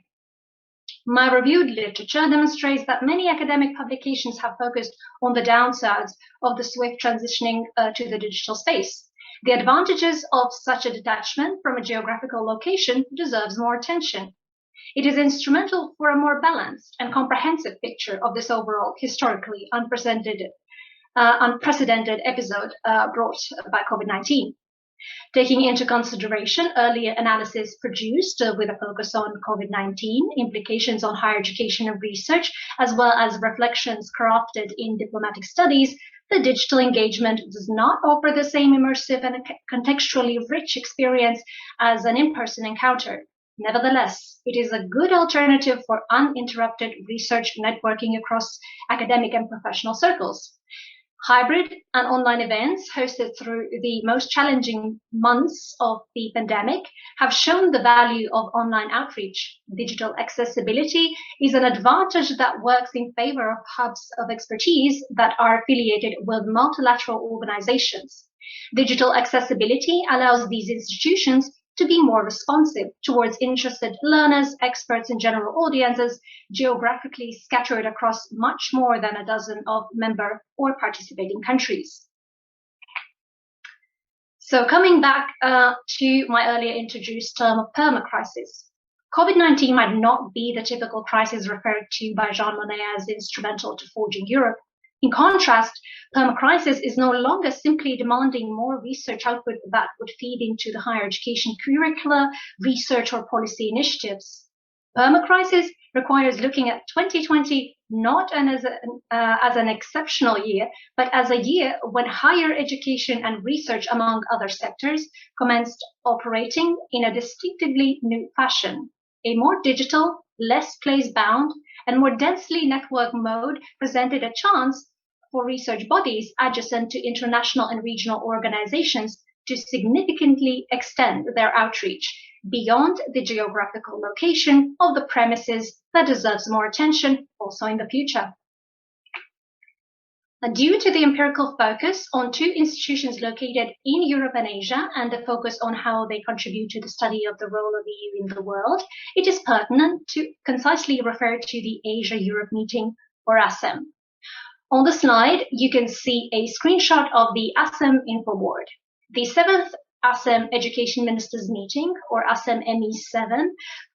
My reviewed literature demonstrates that many academic publications have focused on the downsides of the swift transitioning to the digital space. The advantages of such a detachment from a geographical location deserves more attention. It is instrumental for a more balanced and comprehensive picture of this overall historically unprecedented episode brought by COVID-19. Taking into consideration earlier analysis produced with a focus on COVID-19, implications on higher education and research, as well as reflections crafted in diplomatic studies, the digital engagement does not offer the same immersive and contextually rich experience as an in-person encounter. Nevertheless, it is a good alternative for uninterrupted research networking across academic and professional circles. Hybrid and online events hosted through the most challenging months of the pandemic have shown the value of online outreach. Digital accessibility is an advantage that works in favor of hubs of expertise that are affiliated with multilateral organizations. Digital accessibility allows these institutions to be more responsive towards interested learners, experts, and general audiences geographically scattered across much more than a dozen of member or participating countries. So coming back to my earlier introduced term of Perma Crisis, COVID-19 might not be the typical crisis referred to by Jean Monnet as instrumental to forging Europe, In contrast, Perma Crisis is no longer simply demanding more research output that would feed into the higher education curricula, research, or policy initiatives. Perma Crisis requires looking at 2020 not as an exceptional year, but as a year when higher education and research, among other sectors, commenced operating in a distinctively new fashion. A more digital, less place-bound, and more densely networked mode presented a chance for research bodies adjacent to international and regional organizations to significantly extend their outreach beyond the geographical location of the premises that deserves more attention also in the future. Due to the empirical focus on two institutions located in Europe and Asia and the focus on how they contribute to the study of the role of the EU in the world, it is pertinent to concisely refer to the Asia-Europe Meeting, or ASEM. On the slide, you can see a screenshot of the ASEM info board. The 7th ASEM Education Ministers Meeting, or ASEM ME7,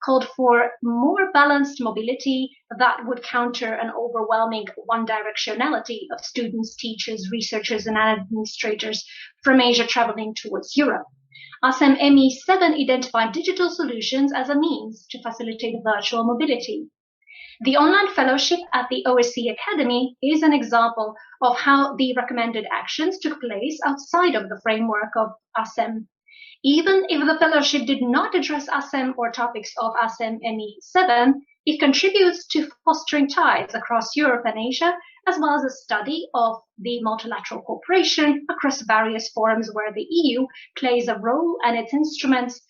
called for more balanced mobility that would counter an overwhelming one-directionality of students, teachers, researchers, and administrators from Asia traveling towards Europe. ASEM ME7 identified digital solutions as a means to facilitate virtual mobility. The online fellowship at the OSCE Academy is an example of how the recommended actions took place outside of the framework of ASEM. Even if the fellowship did not address ASEM or topics of ASEM ME7, it contributes to fostering ties across Europe and Asia, as well as a study of the multilateral cooperation across various forums where the EU plays a role and its instruments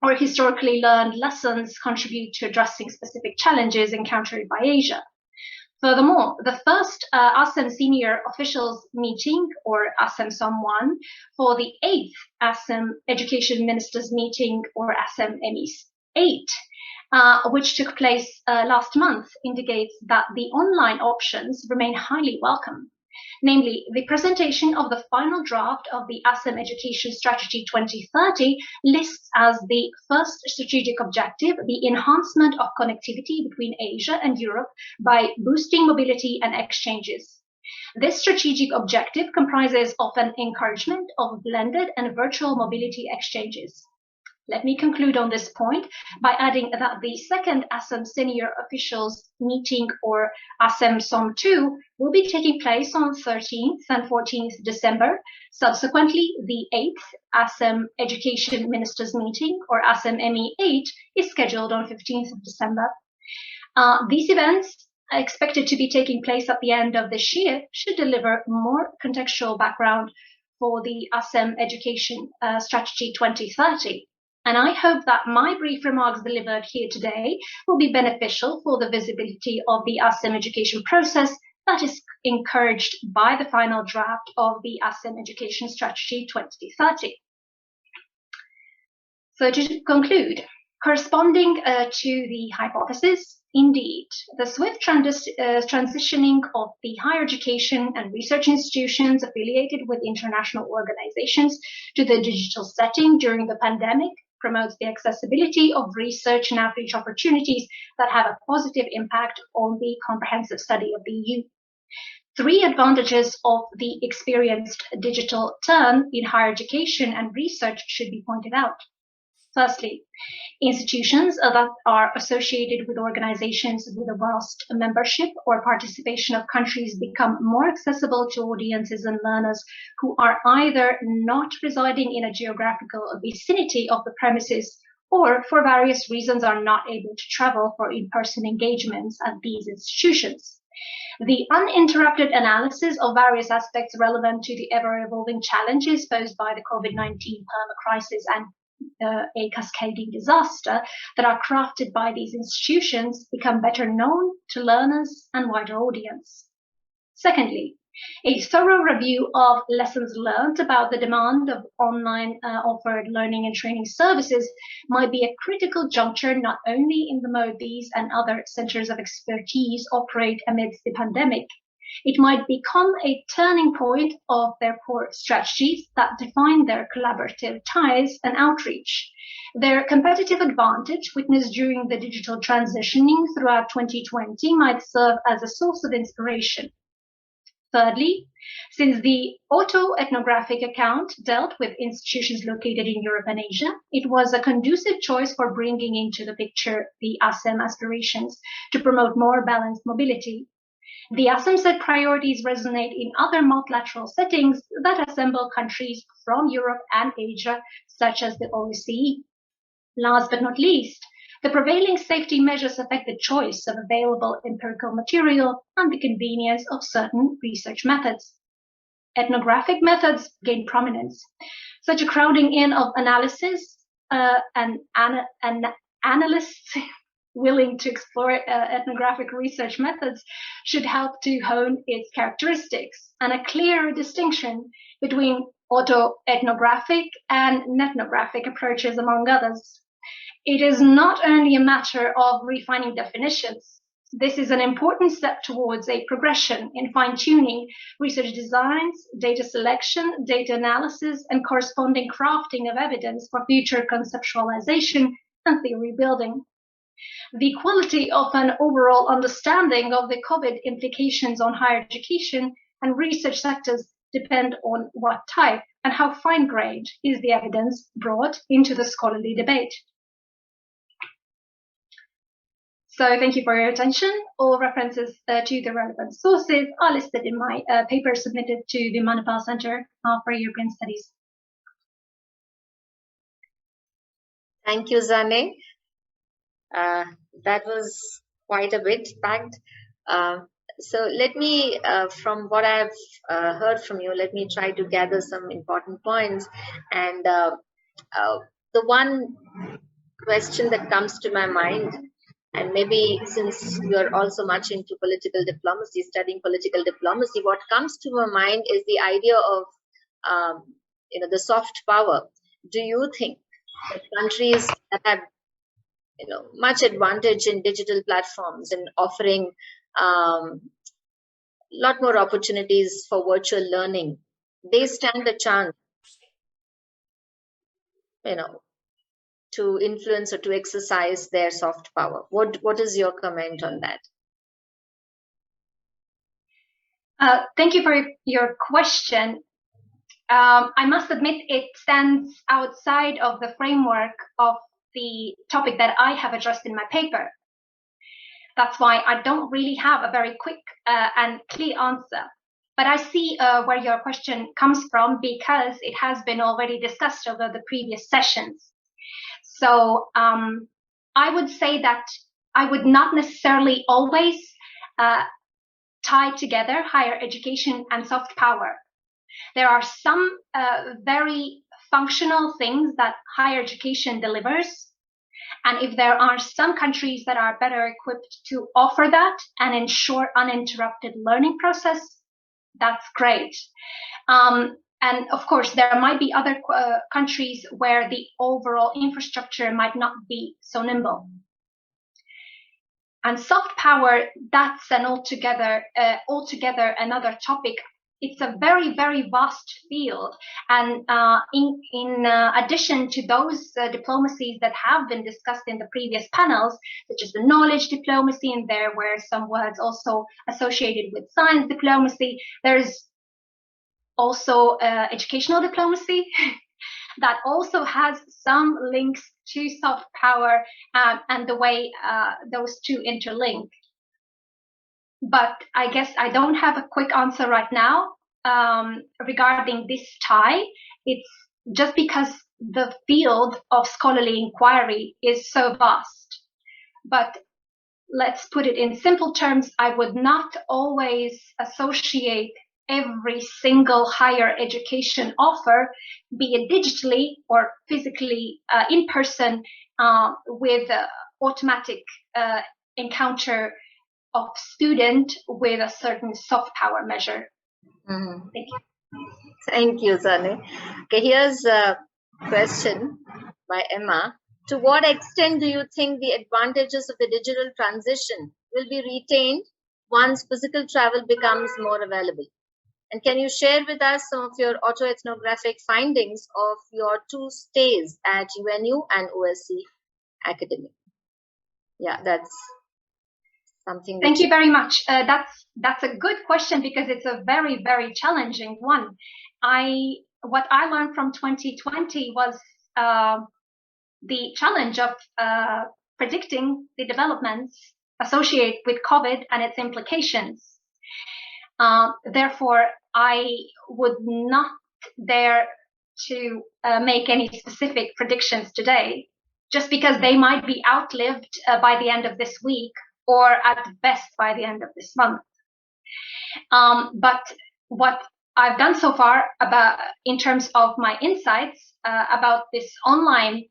or historically learned lessons contribute to addressing specific challenges encountered by Asia. Furthermore, the first ASEM Senior Officials Meeting, or ASEM SOM1, for the 8th ASEM Education Ministers Meeting, or ASEM ME8, which took place last month, indicates that the online options remain highly welcome. Namely, the presentation of the final draft of the ASEM Education Strategy 2030 lists as the first strategic objective the enhancement of connectivity between Asia and Europe by boosting mobility and exchanges. This strategic objective comprises of an encouragement of blended and virtual mobility exchanges. Let me conclude on this point by adding that the second ASEM Senior Officials Meeting, or ASEM SOM2, will be taking place on 13th and 14th December. Subsequently, the 8th ASEM Education Ministers Meeting, or ASEM ME8, is scheduled on 15th of December. These events, expected to be taking place at the end of this year, should deliver more contextual background for the ASEM Education Strategy 2030. And I hope that my brief remarks delivered here today will be beneficial for the visibility of the ASEM education process that is encouraged by the final draft of the ASEM Education Strategy 2030. So to conclude, corresponding to the hypothesis, indeed, the swift transitioning of the higher education and research institutions affiliated with international organizations to the digital setting during the pandemic promotes the accessibility of research and outreach opportunities that have a positive impact on the comprehensive study of the EU. Three advantages of the experienced digital turn in higher education and research should be pointed out. Firstly, institutions that are associated with organizations with a vast membership or participation of countries become more accessible to audiences and learners who are either not residing in a geographical vicinity of the premises or for various reasons are not able to travel for in-person engagements at these institutions. The uninterrupted analysis of various aspects relevant to the ever-evolving challenges posed by the COVID-19 Perma Crisis and a cascading disaster that are crafted by these institutions become better known to learners and wider audience. Secondly, a thorough review of lessons learned about the demand of online offered learning and training services might be a critical juncture not only in the mode these and other centers of expertise operate amidst the pandemic, It might become a turning point of their core strategies that define their collaborative ties and outreach. Their competitive advantage witnessed during the digital transitioning throughout 2020 might serve as a source of inspiration. Thirdly, since the auto-ethnographic account dealt with institutions located in Europe and Asia, it was a conducive choice for bringing into the picture the ASEM aspirations to promote more balanced mobility. The ASEM set priorities resonate in other multilateral settings that assemble countries from Europe and Asia, such as the OSCE. Last but not least, the prevailing safety measures affect the choice of available empirical material and the convenience of certain research methods. Ethnographic methods gain prominence. Such a crowding in of analysis and analysts willing to explore ethnographic research methods should help to hone its characteristics and a clearer distinction between auto-ethnographic and nethnographic approaches, among others. It is not only a matter of refining definitions. This is an important step towards a progression in fine-tuning research designs, data selection, data analysis, and corresponding crafting of evidence for future conceptualization and theory building. The quality of an overall understanding of the COVID implications on higher education and research sectors depend on what type and how fine-grained is the evidence brought into the scholarly debate. So thank you for your attention. All references to the relevant sources are listed in my paper submitted to the Manipal Center for European Studies. Thank you, Zane. That was quite a bit packed. So let me, from what I've heard from you, let me try to gather some important points. And the one question that comes to my mind, and maybe since you're also much into political diplomacy, studying political diplomacy, what comes to my mind is the idea of, the soft power. Do you think that countries that have, much advantage in digital platforms and offering lot more opportunities for virtual learning, they stand a chance, to influence or to exercise their soft power? What is your comment on that? Thank you for your question. I must admit it stands outside of the framework of the topic that I have addressed in my paper. That's why I don't really have a very quick and clear answer. But I see where your question comes from, because it has been already discussed over the previous sessions. So I would say that I would not necessarily always tie together higher education and soft power. There are some very functional things that higher education delivers. And if there are some countries that are better equipped to offer that and ensure uninterrupted learning process, that's great. And of course, there might be other countries where the overall infrastructure might not be so nimble. And soft power, that's an altogether another topic. It's a very, very vast field. And in addition to those diplomacies that have been discussed in the previous panels, such as the knowledge diplomacy, and there were some words also associated with science diplomacy, there's also educational diplomacy that also has some links to soft power and the way those two interlink. But I guess I don't have a quick answer right now regarding this tie. It's just because the field of scholarly inquiry is so vast. But let's put it in simple terms, I would not always associate every single higher education offer, be it digitally or physically in person, with automatic encounter of student with a certain soft power measure. Mm-hmm. Thank you. Thank you, Zane. Okay, here's a question by Emma. To what extent do you think the advantages of the digital transition will be retained once physical travel becomes more available? And can you share with us some of your autoethnographic findings of your 2 stays at UNU and OSC Academy? Yeah, that's something. Thank you very much. That's a good question because it's a very, very challenging one. What I learned from 2020 was the challenge of predicting the developments associated with COVID and its implications. Therefore, I would not dare to make any specific predictions today, just because they might be outlived by the end of this week, or at best by the end of this month. But what I've done so far in terms of my insights about this online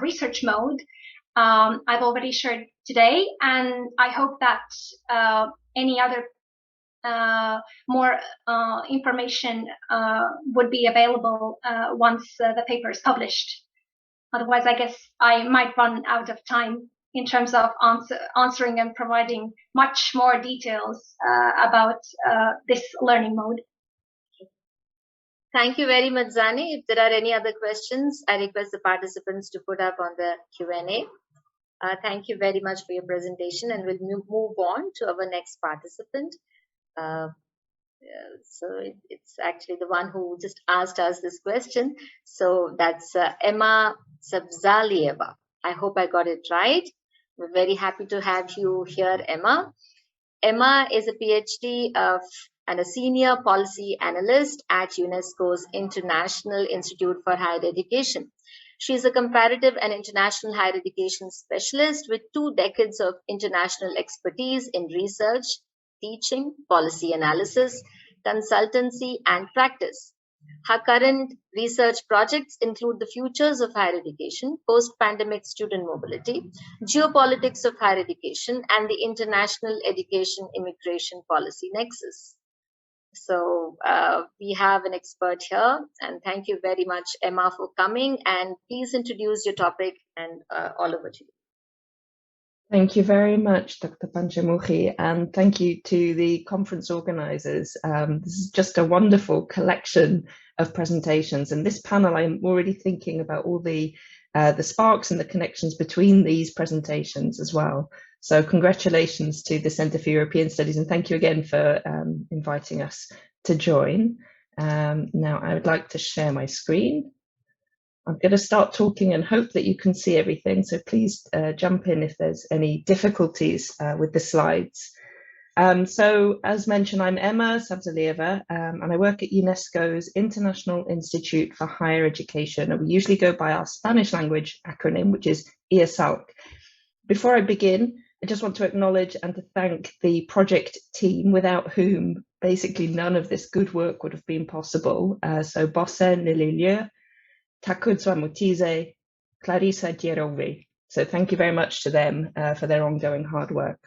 research mode, I've already shared today, and I hope that any other more information would be available once the paper is published. Otherwise, I guess I might run out of time in terms of answering and providing much more details about this learning mode. Thank you very much, Zani. If there are any other questions, I request the participants to put up on the Q&A. Thank you very much for your presentation, and we'll move on to our next participant. So it's actually the one who just asked us this question. So that's Emma Sabzalieva. I hope I got it right. We're very happy to have you here, Emma. Emma is a PhD and a senior policy analyst at UNESCO's International Institute for Higher Education. She is a comparative and international higher education specialist with 2 decades of international expertise in research, teaching, policy analysis, consultancy, and practice. Her current research projects include the futures of higher education, post-pandemic student mobility, geopolitics of higher education, and the international education immigration policy nexus. So we have an expert here, and thank you very much, Emma, for coming, and please introduce your topic and all over to you. Thank you very much, Dr. Panchamukhi, and thank you to the conference organizers. This is just a wonderful collection of presentations, and this panel, I'm already thinking about all the sparks and the connections between these presentations as well. So congratulations to the Centre for European Studies, and thank you again for inviting us to join. Now I would like to share my screen. I'm going to start talking and hope that you can see everything, so please jump in if there's any difficulties with the slides. So as mentioned, I'm Emma Sabzalieva, and I work at UNESCO's International Institute for Higher Education, and we usually go by our Spanish language acronym, which is IESALC. Before I begin, I just want to acknowledge and to thank the project team, without whom basically none of this good work would have been possible. So Bosse Nililieu, Takudzwa Mutize, Clarissa Dierovi. So thank you very much to them for their ongoing hard work.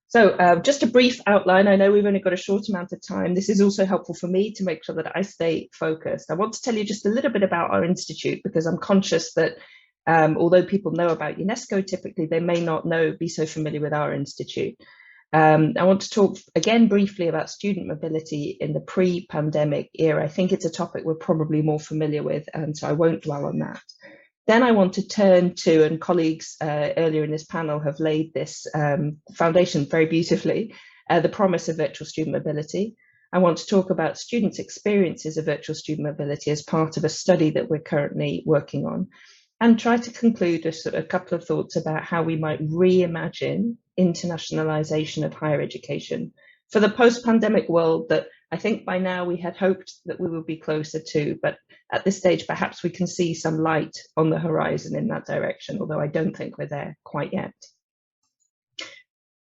So just a brief outline. I know we've only got a short amount of time. This is also helpful for me to make sure that I stay focused. I want to tell you just a little bit about our institute, because I'm conscious that although people know about UNESCO, typically they may not be so familiar with our institute. I want to talk again briefly about student mobility in the pre-pandemic era. I think it's a topic we're probably more familiar with, and so I won't dwell on that. Then I want to turn to, and colleagues earlier in this panel have laid this foundation very beautifully, the promise of virtual student mobility. I want to talk about students' experiences of virtual student mobility as part of a study that we're currently working on, and try to conclude a couple of thoughts about how we might reimagine internationalization of higher education for the post-pandemic world that I think by now we had hoped that we would be closer to, but at this stage perhaps we can see some light on the horizon in that direction, although I don't think we're there quite yet.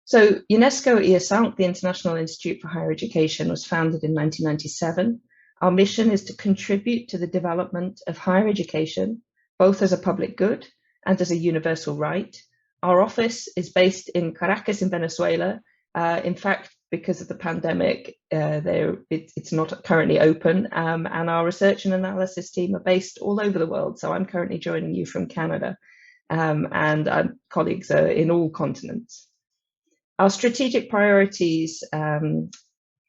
So UNESCO IESALC, the International Institute for Higher Education, was founded in 1997. Our mission is to contribute to the development of higher education, both as a public good and as a universal right. Our office is based in Caracas in Venezuela. In fact, because of the pandemic, it's not currently open, and our research and analysis team are based all over the world. So I'm currently joining you from Canada. and our colleagues are in all continents. Our strategic priorities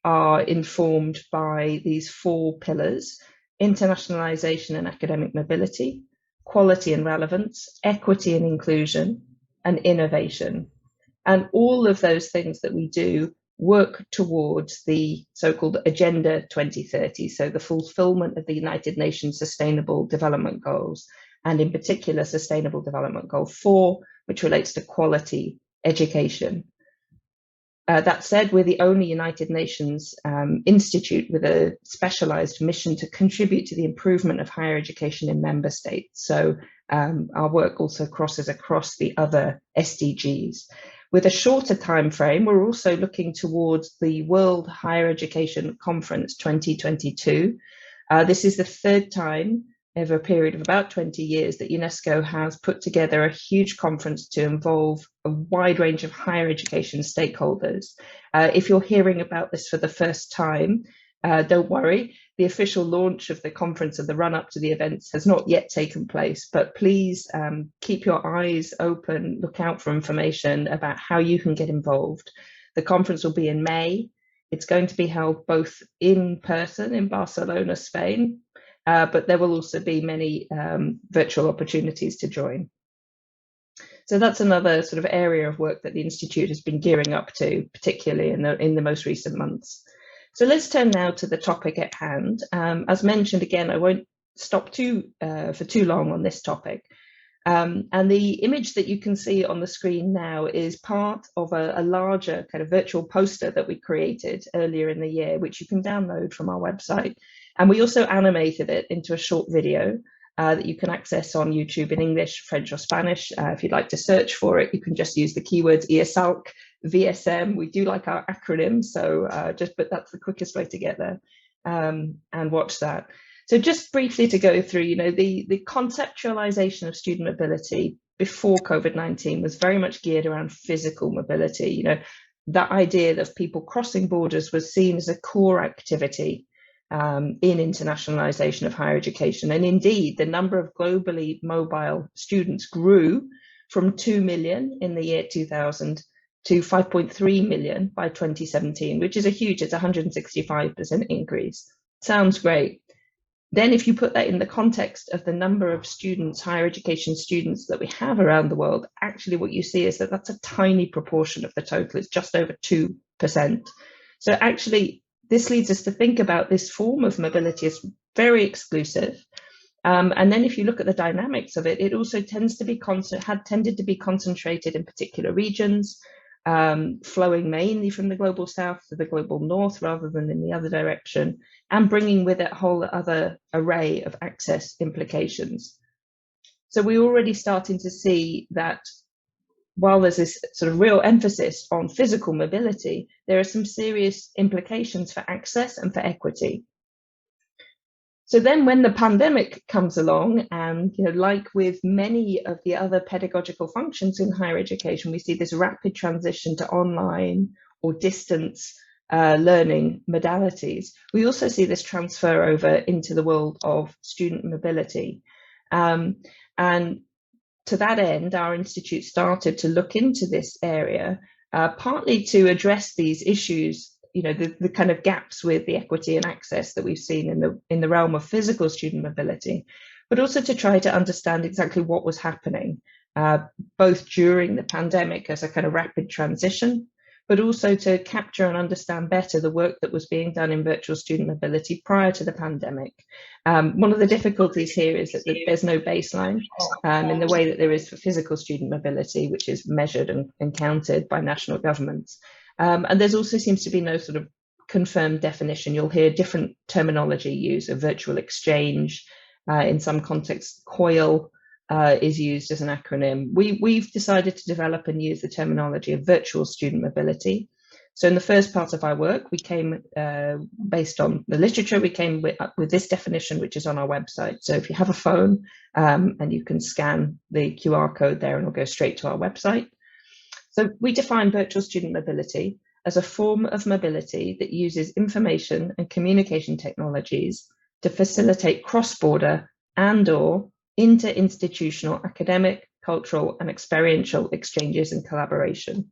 are informed by these 4 pillars: internationalization and academic mobility, quality and relevance, equity and inclusion, and innovation. And all of those things that we do work towards the so-called Agenda 2030, so the fulfillment of the United Nations Sustainable Development Goals, and in particular Sustainable Development Goal 4, which relates to quality education. That said, we're the only United Nations institute with a specialized mission to contribute to the improvement of higher education in member states. So our work also crosses across the other SDGs. With a shorter time frame, we're also looking towards the World Higher Education Conference 2022. This is the 3rd time over a period of about 20 years that UNESCO has put together a huge conference to involve a wide range of higher education stakeholders. If you're hearing about this for the first time, don't worry, the official launch of the conference and the run-up to the events has not yet taken place, but please keep your eyes open, look out for information about how you can get involved. The conference will be in May. It's going to be held both in person in Barcelona, Spain, but there will also be many virtual opportunities to join. So that's another sort of area of work that the Institute has been gearing up to, particularly in the most recent months. So let's turn now to the topic at hand. As mentioned, again, I won't stop for too long on this topic. And the image that you can see on the screen now is part of a larger kind of virtual poster that we created earlier in the year, which you can download from our website. And we also animated it into a short video that you can access on YouTube in English, French, or Spanish. If you'd like to search for it, you can just use the keywords ESALC, VSM. We do like our acronyms, so but that's the quickest way to get there and watch that. So just briefly to go through, the conceptualization of student mobility before COVID-19 was very much geared around physical mobility. That idea that people crossing borders was seen as a core activity in internationalization of higher education. And indeed, the number of globally mobile students grew from 2 million in the year 2000 to 5.3 million by 2017, which is it's 165% increase. Sounds great. Then if you put that in the context of the number of students, higher education students that we have around the world, actually what you see is that that's a tiny proportion of the total. It's just over 2%. So actually, this leads us to think about this form of mobility as very exclusive. And then if you look at the dynamics of it, it also tended to be concentrated in particular regions, flowing mainly from the global south to the global north rather than in the other direction, and bringing with it a whole other array of access implications. So we're already starting to see that while there's this sort of real emphasis on physical mobility, there are some serious implications for access and for equity. So then when the pandemic comes along, and like with many of the other pedagogical functions in higher education, we see this rapid transition to online or distance learning modalities. We also see this transfer over into the world of student mobility. And to that end, our institute started to look into this area, partly to address these issues, the kind of gaps with the equity and access that we've seen in the realm of physical student mobility, but also to try to understand exactly what was happening, both during the pandemic as a kind of rapid transition, but also to capture and understand better the work that was being done in virtual student mobility prior to the pandemic. One of the difficulties here is that there's no baseline in the way that there is for physical student mobility, which is measured and counted by national governments. And there's also seems to be no sort of confirmed definition. You'll hear different terminology used, a virtual exchange. In some contexts, COIL is used as an acronym. We've decided to develop and use the terminology of virtual student mobility. So in the first part of our work, we came, based on the literature, we came with this definition, which is on our website. So if you have a phone and you can scan the QR code there and it'll go straight to our website. So we define virtual student mobility as a form of mobility that uses information and communication technologies to facilitate cross-border and/or inter-institutional academic, cultural, and experiential exchanges and collaboration.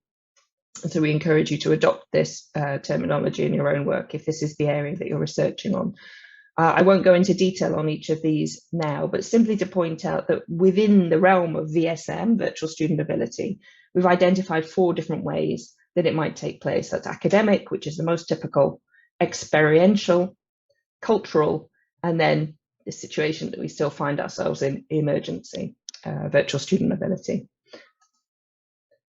And so we encourage you to adopt this terminology in your own work if this is the area that you're researching on. I won't go into detail on each of these now, but simply to point out that within the realm of VSM, virtual student mobility, we've identified 4 different ways that it might take place. That's academic, which is the most typical, experiential, cultural, and then the situation that we still find ourselves in, emergency, virtual student mobility.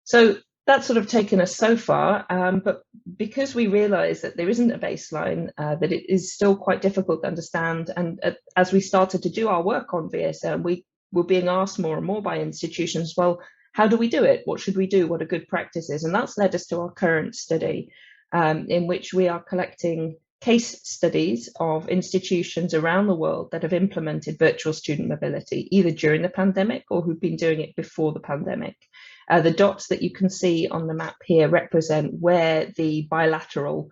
So that's sort of taken us so far, but because we realise that there isn't a baseline, that it is still quite difficult to understand, and as we started to do our work on VSM, we were being asked more and more by institutions, well, how do we do it? What should we do? What are good practices? And that's led us to our current study, in which we are collecting case studies of institutions around the world that have implemented virtual student mobility, either during the pandemic or who've been doing it before the pandemic. The dots that you can see on the map here represent where the bilateral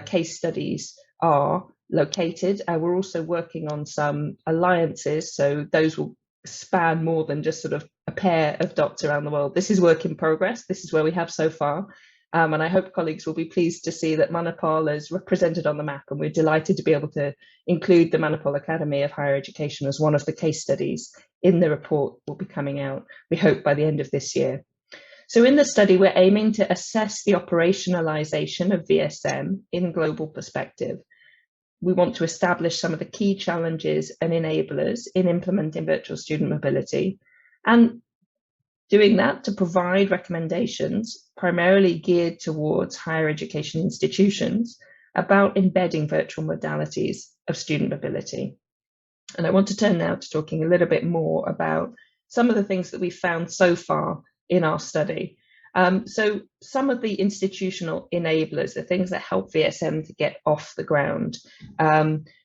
case studies are located. We're also working on some alliances, so those will span more than just sort of a pair of dots around the world. This is work in progress. This is where we have so far. And I hope colleagues will be pleased to see that Manipal is represented on the map, and we're delighted to be able to include the Manipal Academy of Higher Education as one of the case studies in the report will be coming out, we hope, by the end of this year. So in the study, we're aiming to assess the operationalization of VSM in global perspective. We want to establish some of the key challenges and enablers in implementing virtual student mobility, and doing that to provide recommendations primarily geared towards higher education institutions about embedding virtual modalities of student mobility. And I want to turn now to talking a little bit more about some of the things that we've found so far in our study. So some of the institutional enablers, the things that help VSM to get off the ground,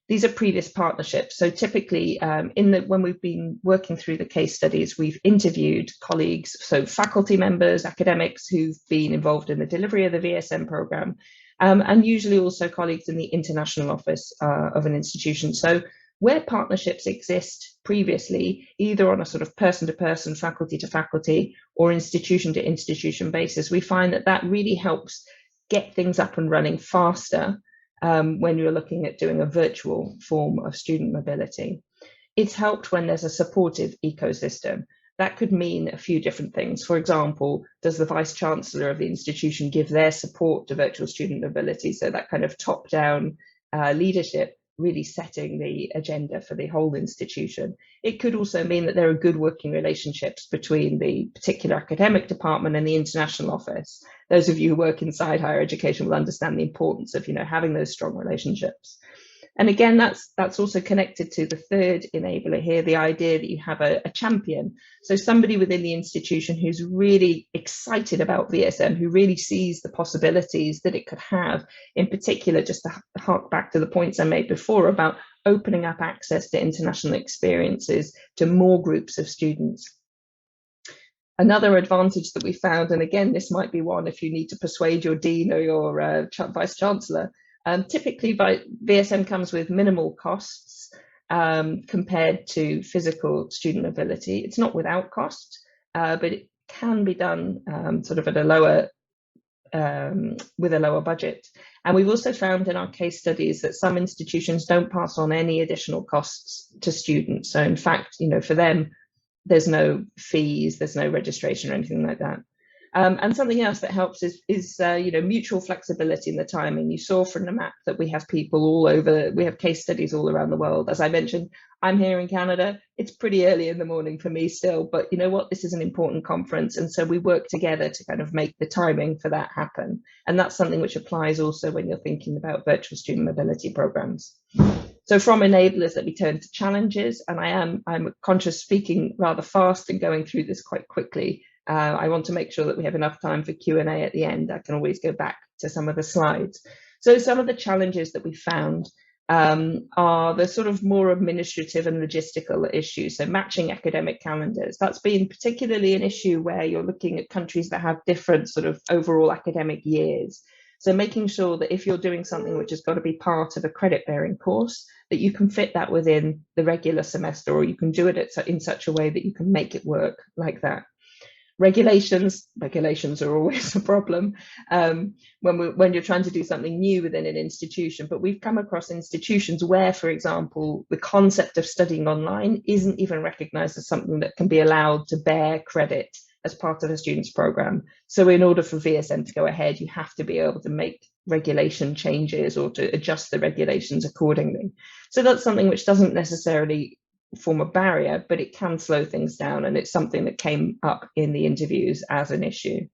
these are previous partnerships. So typically when we've been working through the case studies, we've interviewed colleagues, so faculty members, academics who've been involved in the delivery of the VSM program, and usually also colleagues in the international office of an institution. So where partnerships exist previously, either on a sort of person-to-person, faculty-to-faculty, or institution-to-institution basis, we find that that really helps get things up and running faster when you're looking at doing a virtual form of student mobility. It's helped when there's a supportive ecosystem. That could mean a few different things. For example, does the Vice-Chancellor of the institution give their support to virtual student mobility? So that kind of top-down leadership really setting the agenda for the whole institution. It could also mean that there are good working relationships between the particular academic department and the international office. Those of you who work inside higher education will understand the importance of, having those strong relationships. And again, that's also connected to the third enabler here, the idea that you have a champion. So somebody within the institution who's really excited about VSM, who really sees the possibilities that it could have, in particular, just to hark back to the points I made before about opening up access to international experiences to more groups of students. Another advantage that we found, and again, this might be one if you need to persuade your dean or your vice-chancellor, typically VSM comes with minimal costs compared to physical student mobility. It's not without cost, but it can be done sort of at a lower, with a lower budget. And we've also found in our case studies that some institutions don't pass on any additional costs to students. So in fact, for them, there's no fees, there's no registration or anything like that. And something else that helps is mutual flexibility in the timing. You saw from the map that we have people all over, we have case studies all around the world. As I mentioned, I'm here in Canada. It's pretty early in the morning for me still, but you know what, this is an important conference. And so we work together to kind of make the timing for that happen. And that's something which applies also when you're thinking about virtual student mobility programs. So from enablers, let me turn to challenges. And I'm conscious speaking rather fast and going through this quite quickly. I want to make sure that we have enough time for Q&A at the end. I can always go back to some of the slides. So some of the challenges that we found are the sort of more administrative and logistical issues. So matching academic calendars, that's been particularly an issue where you're looking at countries that have different sort of overall academic years. So making sure that if you're doing something which has got to be part of a credit-bearing course, that you can fit that within the regular semester, or you can do it in such a way that you can make it work like that. Regulations are always a problem when you're trying to do something new within an institution, but we've come across institutions where, for example, the concept of studying online isn't even recognized as something that can be allowed to bear credit as part of a student's program. So in order for VSM to go ahead, you have to be able to make regulation changes or to adjust the regulations accordingly. So that's something which doesn't necessarily form a barrier, but it can slow things down, and it's something that came up in the interviews as an issue.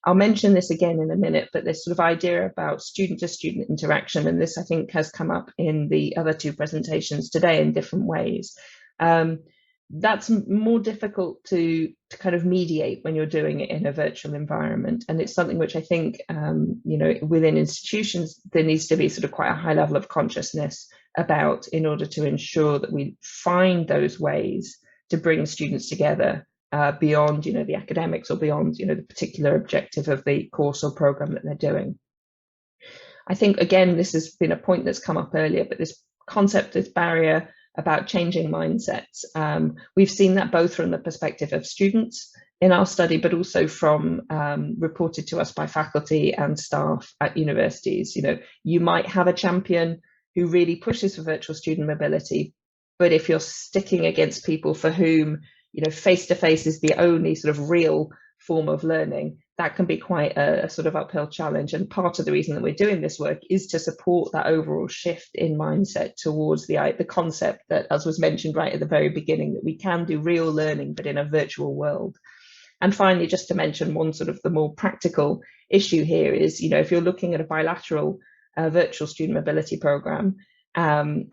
I'll mention this again in a minute, but this sort of idea about student-to-student interaction, and this I think has come up in the other two presentations today in different ways. That's more difficult to kind of mediate when you're doing it in a virtual environment, and it's something which I think within institutions there needs to be sort of quite a high level of consciousness about, in order to ensure that we find those ways to bring students together beyond the academics, or beyond the particular objective of the course or program that they're doing. I think again this has been a point that's come up earlier, but this concept, this barrier about changing mindsets. We've seen that both from the perspective of students in our study, but also from reported to us by faculty and staff at universities. You might have a champion who really pushes for virtual student mobility, but if you're sticking against people for whom face-to-face is the only sort of real form of learning, that can be quite a sort of uphill challenge. And part of the reason that we're doing this work is to support that overall shift in mindset towards the concept that, as was mentioned right at the very beginning, that we can do real learning, but in a virtual world. And finally, just to mention one sort of the more practical issue here is, if you're looking at a bilateral virtual student mobility program, and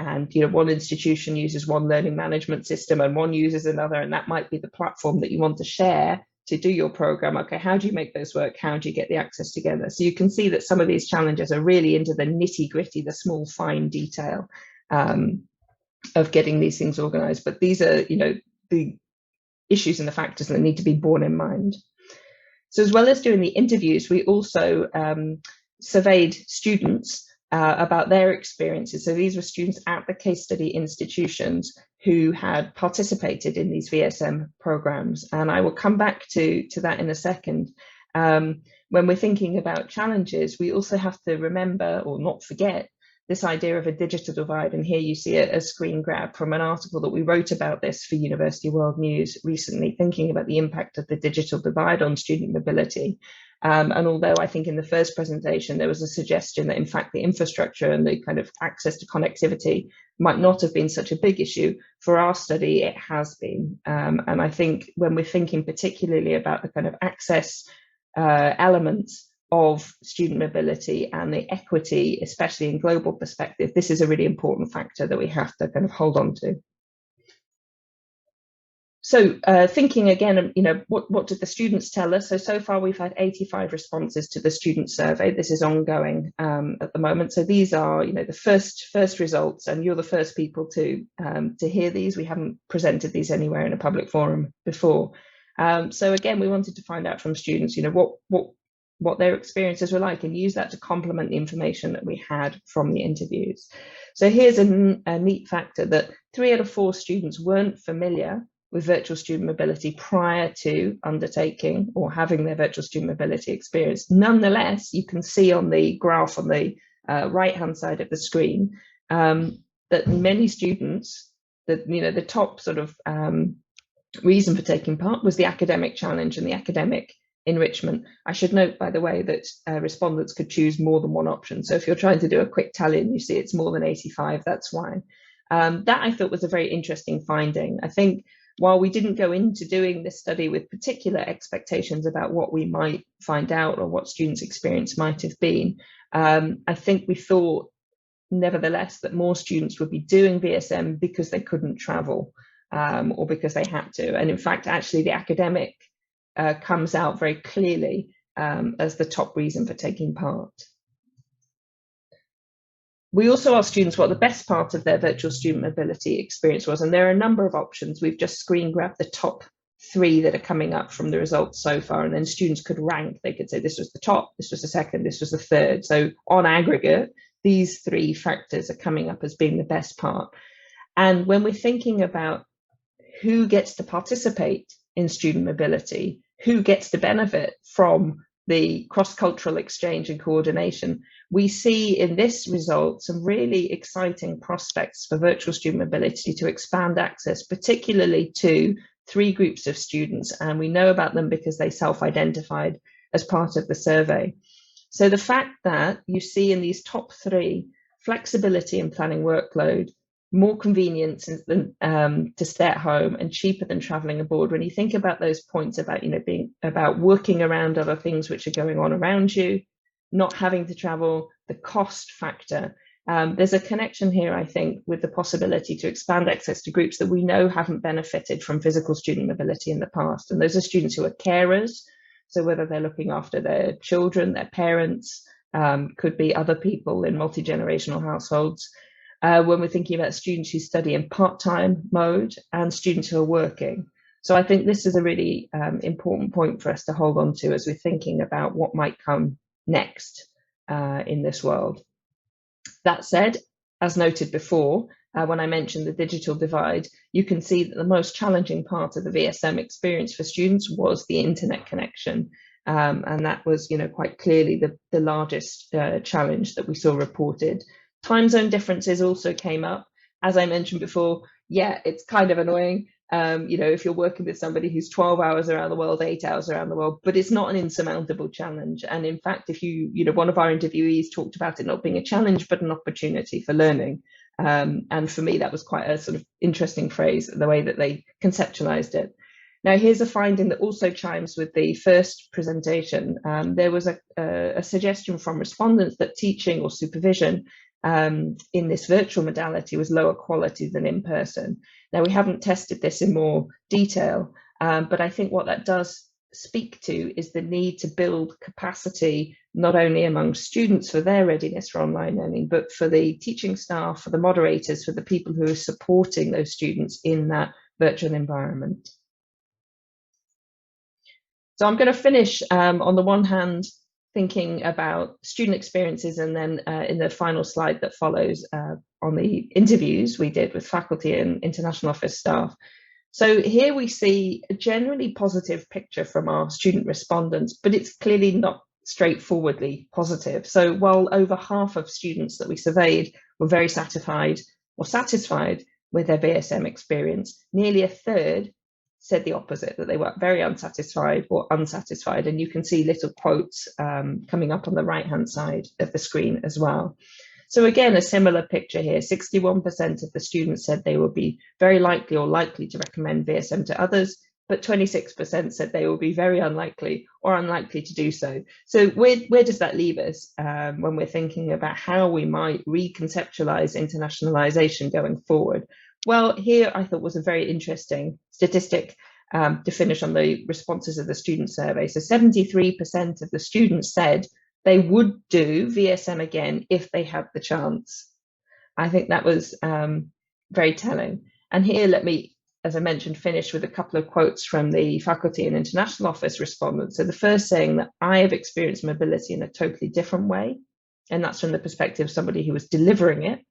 one institution uses one learning management system and one uses another, and that might be the platform that you want to share to do your program. Okay, how do you make those work? How do you get the access together? So you can see that some of these challenges are really into the nitty-gritty, the small fine detail of getting these things organized. But these are the issues and the factors that need to be borne in mind. So as well as doing the interviews, we also surveyed students about their experiences. So these were students at the case study institutions who had participated in these VSM programs. And I will come back to that in a second. When we're thinking about challenges, we also have to remember, or not forget, this idea of a digital divide. And here you see a screen grab from an article that we wrote about this for University World News recently, thinking about the impact of the digital divide on student mobility. And although I think in the first presentation there was a suggestion that in fact the infrastructure and the kind of access to connectivity might not have been such a big issue, for our study it has been. And I think when we're thinking particularly about the kind of access elements of student mobility and the equity, especially in global perspective, this is a really important factor that we have to kind of hold on to. So thinking again, what did the students tell us? So far we've had 85 responses to the student survey. This is ongoing at the moment. So these are, the first results, and you're the first people to hear these. We haven't presented these anywhere in a public forum before. So again, we wanted to find out from students, what their experiences were like, and use that to complement the information that we had from the interviews. So here's a neat factor that 3 out of 4 students weren't familiar with virtual student mobility prior to undertaking or having their virtual student mobility experience. Nonetheless, you can see on the graph on the right-hand side of the screen that many students, the top sort of reason for taking part was the academic challenge and the academic enrichment. I should note, by the way, that respondents could choose more than one option. So if you're trying to do a quick tally and you see it's more than 85, that's why. That I thought was a very interesting finding. I think while we didn't go into doing this study with particular expectations about what we might find out or what students' experience might have been, I think we thought, nevertheless, that more students would be doing VSM because they couldn't travel or because they had to. And in fact, actually, the academic comes out very clearly as the top reason for taking part. We also asked students what the best part of their virtual student mobility experience was, and there are a number of options. We've just screen grabbed the top three that are coming up from the results so far, and then students could rank. They could say this was the top, this was the second, this was the third. So on aggregate, these three factors are coming up as being the best part. And when we're thinking about who gets to participate in student mobility, who gets to benefit from the cross-cultural exchange and coordination, we see in this result some really exciting prospects for virtual student mobility to expand access, particularly to three groups of students. And we know about them because they self-identified as part of the survey. So the fact that you see in these top three, flexibility in planning workload, more convenience than to stay at home, and cheaper than traveling abroad. When you think about those points about, being about working around other things which are going on around you, not having to travel, the cost factor, there's a connection here, I think, with the possibility to expand access to groups that we know haven't benefited from physical student mobility in the past. And those are students who are carers. So whether they're looking after their children, their parents, could be other people in multi-generational households. When we're thinking about students who study in part-time mode and students who are working. So I think this is a really important point for us to hold on to as we're thinking about what might come next in this world. That said, as noted before, when I mentioned the digital divide, you can see that the most challenging part of the VSM experience for students was the internet connection. And that was, quite clearly the largest challenge that we saw reported. Time zone differences also came up. As I mentioned before, yeah, it's kind of annoying, if you're working with somebody who's 12 hours around the world, 8 hours around the world, but it's not an insurmountable challenge. And in fact, if one of our interviewees talked about it not being a challenge, but an opportunity for learning. And for me, that was quite a sort of interesting phrase, the way that they conceptualized it. Now, here's a finding that also chimes with the first presentation. There was a suggestion from respondents that teaching or supervision in this virtual modality was lower quality than in person. Now, we haven't tested this in more detail, but I think what that does speak to is the need to build capacity, not only among students for their readiness for online learning, but for the teaching staff, for the moderators, for the people who are supporting those students in that virtual environment. So I'm going to finish on the one hand, thinking about student experiences, and then in the final slide that follows on the interviews we did with faculty and international office staff. So here we see a generally positive picture from our student respondents, but it's clearly not straightforwardly positive. So while over half of students that we surveyed were very satisfied or satisfied with their VSM experience, nearly a third said the opposite, that they were very unsatisfied or unsatisfied. And you can see little quotes coming up on the right-hand side of the screen as well. So again, a similar picture here. 61% of the students said they would be very likely or likely to recommend VSM to others, but 26% said they will be very unlikely or unlikely to do so. So where does that leave us when we're thinking about how we might reconceptualize internationalization going forward? Well, here I thought was a very interesting statistic to finish on the responses of the student survey. So 73% of the students said they would do VSM again if they had the chance. I think that was very telling. And here, let me, as I mentioned, finish with a couple of quotes from the faculty and international office respondents. So the first saying that I have experienced mobility in a totally different way, and that's from the perspective of somebody who was delivering it.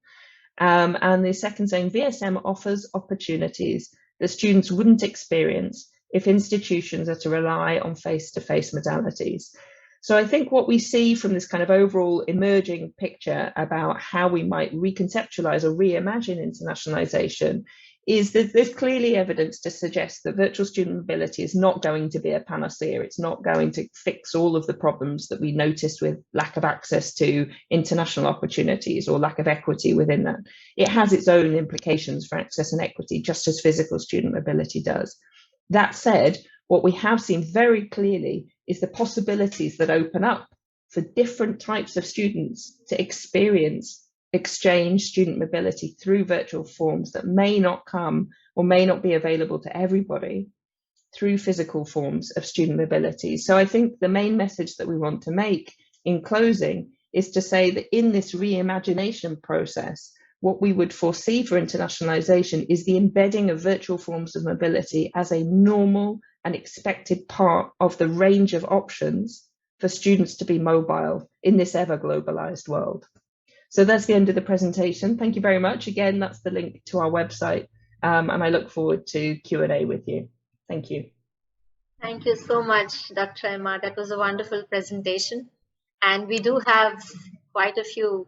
And the second saying, VSM offers opportunities that students wouldn't experience if institutions are to rely on face-to-face modalities. So I think what we see from this kind of overall emerging picture about how we might reconceptualize or reimagine internationalization is that there's clearly evidence to suggest that virtual student mobility is not going to be a panacea. It's not going to fix all of the problems that we noticed with lack of access to international opportunities or lack of equity within that. It has its own implications for access and equity, just as physical student mobility does. That said, what we have seen very clearly is the possibilities that open up for different types of students to experience exchange student mobility through virtual forms that may not come or may not be available to everybody through physical forms of student mobility. So I think the main message that we want to make in closing is to say that in this reimagination process, what we would foresee for internationalization is the embedding of virtual forms of mobility as a normal and expected part of the range of options for students to be mobile in this ever globalized world. So that's the end of the presentation. Thank you very much. Again, that's the link to our website, and I look forward to Q&A with you. Thank you. Thank you so much, Dr. Emma. That was a wonderful presentation. And we do have quite a few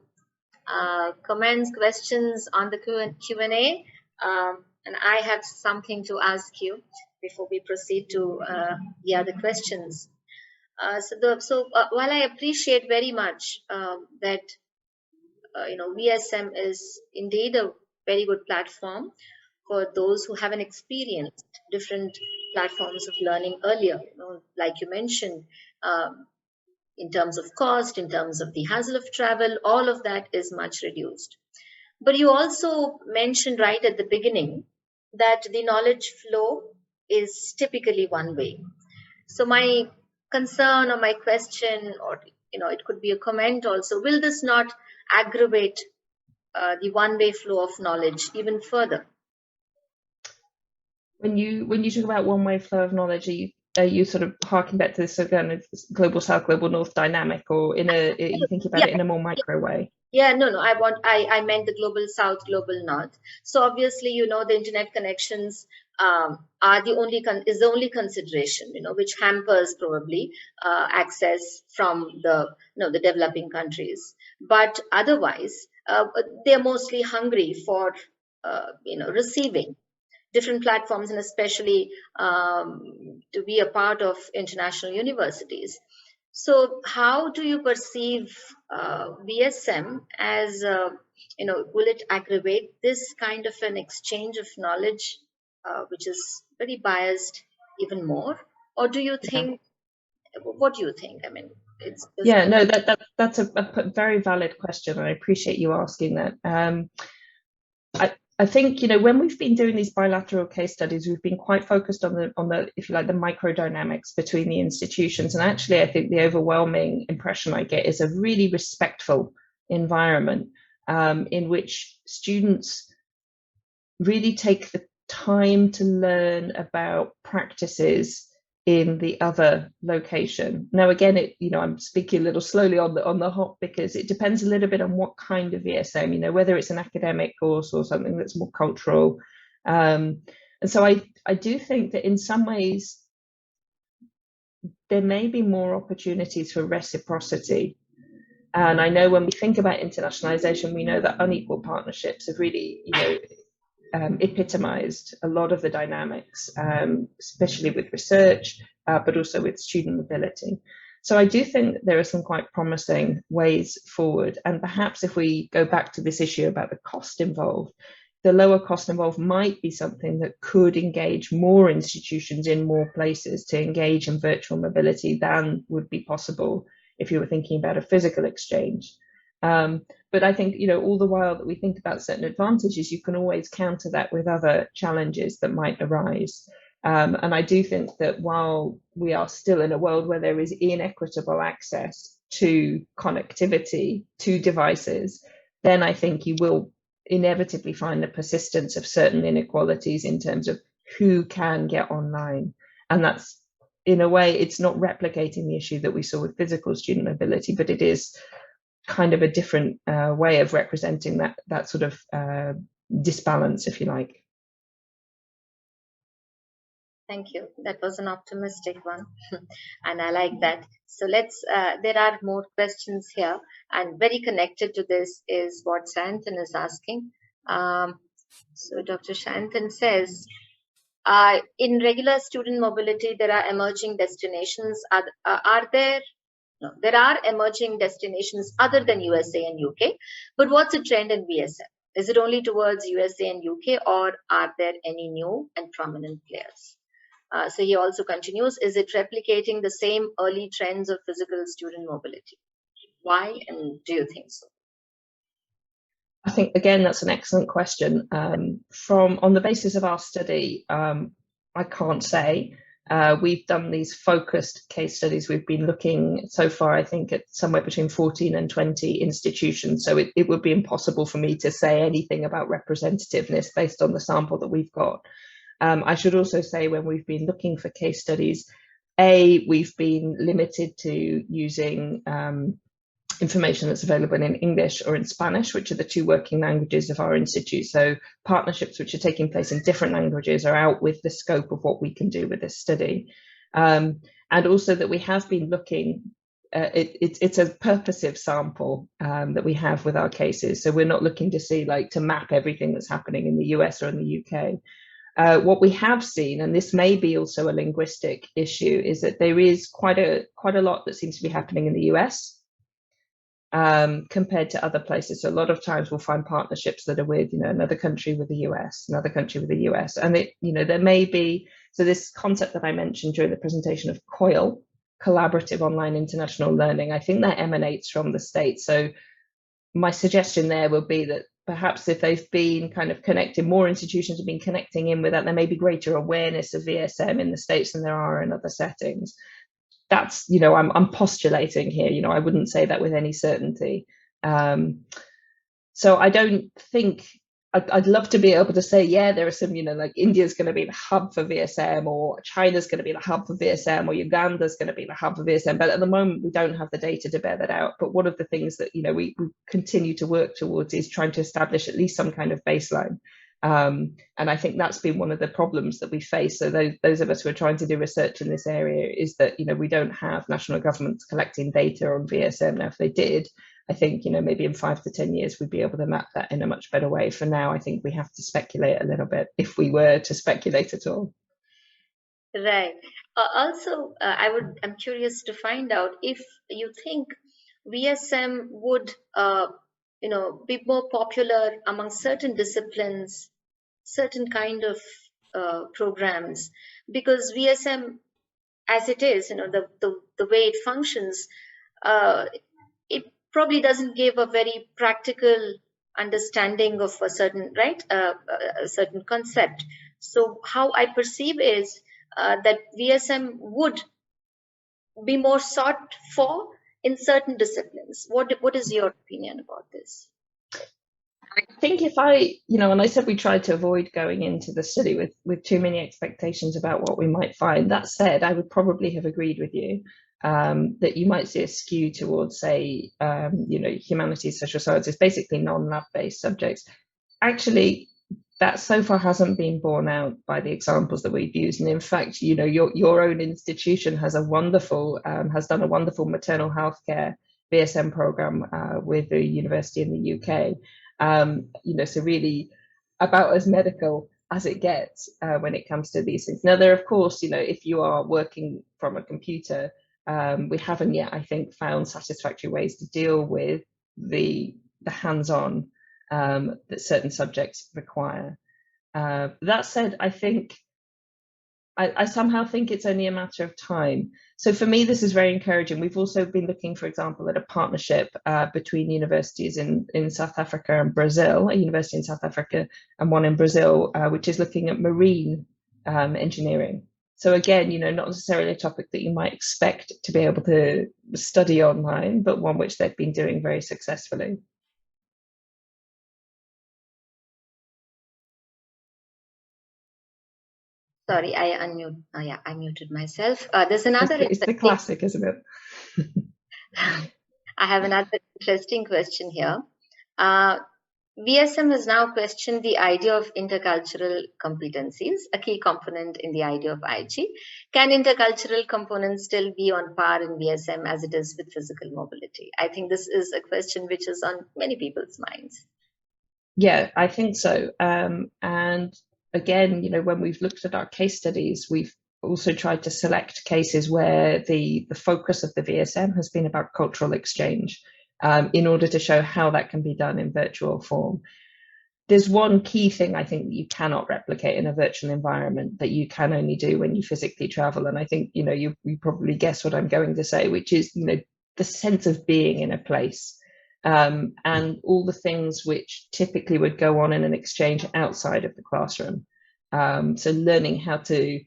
comments, questions on the Q&A. And I have something to ask you before we proceed to the other questions. While I appreciate very much that VSM is indeed a very good platform for those who haven't experienced different platforms of learning earlier, like you mentioned, in terms of cost, in terms of the hassle of travel, all of that is much reduced. But you also mentioned right at the beginning that the knowledge flow is typically one way. So my concern or my question, or it could be a comment also, will this not aggravate the one-way flow of knowledge even further? When you talk about one-way flow of knowledge, are you sort of harking back to this kind of global south, global north dynamic, or are you thinking about it in a more micro way? Yeah, no, I meant the global south, global north. So obviously, the internet connections are the only consideration, which hampers probably access from the developing countries. But otherwise, they're mostly hungry for receiving different platforms, and especially to be a part of international universities. So how do you perceive VSM as, will it aggravate this kind of an exchange of knowledge, which is very biased even more? Or do you think, what do you think? I mean, that's a very valid question. I appreciate you asking that. I think, when we've been doing these bilateral case studies, we've been quite focused on the, if you like, the microdynamics between the institutions. And actually, I think the overwhelming impression I get is a really respectful environment in which students really take the time to learn about practices in the other location. Now, again, I'm speaking a little slowly on the hop because it depends a little bit on what kind of VSM, whether it's an academic course or something that's more cultural. And so I do think that in some ways there may be more opportunities for reciprocity. And I know when we think about internationalization, we know that unequal partnerships have really, epitomized a lot of the dynamics, especially with research, but also with student mobility. So I do think there are some quite promising ways forward. And perhaps if we go back to this issue about the cost involved, the lower cost involved might be something that could engage more institutions in more places to engage in virtual mobility than would be possible if you were thinking about a physical exchange. But I think, all the while that we think about certain advantages, you can always counter that with other challenges that might arise. And I do think that while we are still in a world where there is inequitable access to connectivity, to devices, then I think you will inevitably find the persistence of certain inequalities in terms of who can get online. And that's, in a way, it's not replicating the issue that we saw with physical student mobility, but it is kind of a different way of representing that sort of disbalance, if you like. Thank you. That was an optimistic one, and I like that. So there are more questions here, and very connected to this is what Sayantan is asking. So Dr. Sayantan says, in regular student mobility, there are emerging destinations. There are emerging destinations other than USA and UK, but what's the trend in VSM? Is it only towards USA and UK, or are there any new and prominent players? So he also continues, is it replicating the same early trends of physical student mobility? Why, and do you think so? I think, again, that's an excellent question. On the basis of our study, I can't say. We've done these focused case studies. We've been looking so far, I think, at somewhere between 14 and 20 institutions. So it would be impossible for me to say anything about representativeness based on the sample that we've got. I should also say, when we've been looking for case studies, we've been limited to using information that's available in English or in Spanish, which are the two working languages of our institute. So partnerships which are taking place in different languages are out with the scope of what we can do with this study. And also that we have been looking, it's a purposive sample that we have with our cases. So we're not looking to see, like, to map everything that's happening in the US or in the UK. What we have seen, and this may be also a linguistic issue, is that there is quite a lot that seems to be happening in the US. Compared to other places. So a lot of times we'll find partnerships that are with, another country with the US, another country with the US. And there may be, so this concept that I mentioned during the presentation of COIL, Collaborative Online International Learning, I think that emanates from the States. So my suggestion there will be that perhaps if they've been kind of connecting, more institutions have been connecting in with that, there may be greater awareness of VSM in the States than there are in other settings. That's, I'm postulating here, I wouldn't say that with any certainty. So I don't think, I'd love to be able to say, yeah, there are some, like India's going to be the hub for VSM, or China's going to be the hub for VSM, or Uganda's going to be the hub for VSM. But at the moment, we don't have the data to bear that out. But one of the things that, we continue to work towards is trying to establish at least some kind of baseline. And I think that's been one of the problems that we face. So those of us who are trying to do research in this area is that, we don't have national governments collecting data on VSM. Now, if they did, I think, maybe in 5 to 10 years, we'd be able to map that in a much better way. For now, I think we have to speculate a little bit, if we were to speculate at all. Right. I'm curious to find out if you think VSM would, be more popular among certain disciplines, certain kind of programs, because VSM, as it is, the way it functions, it probably doesn't give a very practical understanding of a certain, a certain concept. So how I perceive is that VSM would be more sought for in certain disciplines. What is your opinion about this? I think if and I said we tried to avoid going into the study with too many expectations about what we might find. That said, I would probably have agreed with you that you might see a skew towards, say, humanities, social sciences, basically non-lab based subjects. Actually, that so far hasn't been borne out by the examples that we've used. And in fact, your own institution has done a wonderful maternal health care VSM program with the university in the UK. So really about as medical as it gets when it comes to these things. Now, there, of course, if you are working from a computer, we haven't yet, I think, found satisfactory ways to deal with the hands-on that certain subjects require. That said, I think I somehow think it's only a matter of time. So for me, this is very encouraging. We've also been looking, for example, at a partnership between universities in South Africa and Brazil, a university in South Africa and one in Brazil, which is looking at marine engineering. So again, not necessarily a topic that you might expect to be able to study online, but one which they've been doing very successfully. Sorry, I muted myself. There's another. It's the classic, isn't it? I have another interesting question here. VSM has now questioned the idea of intercultural competencies, a key component in the idea of IG. Can intercultural components still be on par in VSM as it is with physical mobility? I think this is a question which is on many people's minds. Yeah, I think so. And again, when we've looked at our case studies, we've also tried to select cases where the focus of the VSM has been about cultural exchange in order to show how that can be done in virtual form. There's one key thing I think that you cannot replicate in a virtual environment that you can only do when you physically travel. And I think, you probably guess what I'm going to say, which is, the sense of being in a place. And all the things which typically would go on in an exchange outside of the classroom. So learning how to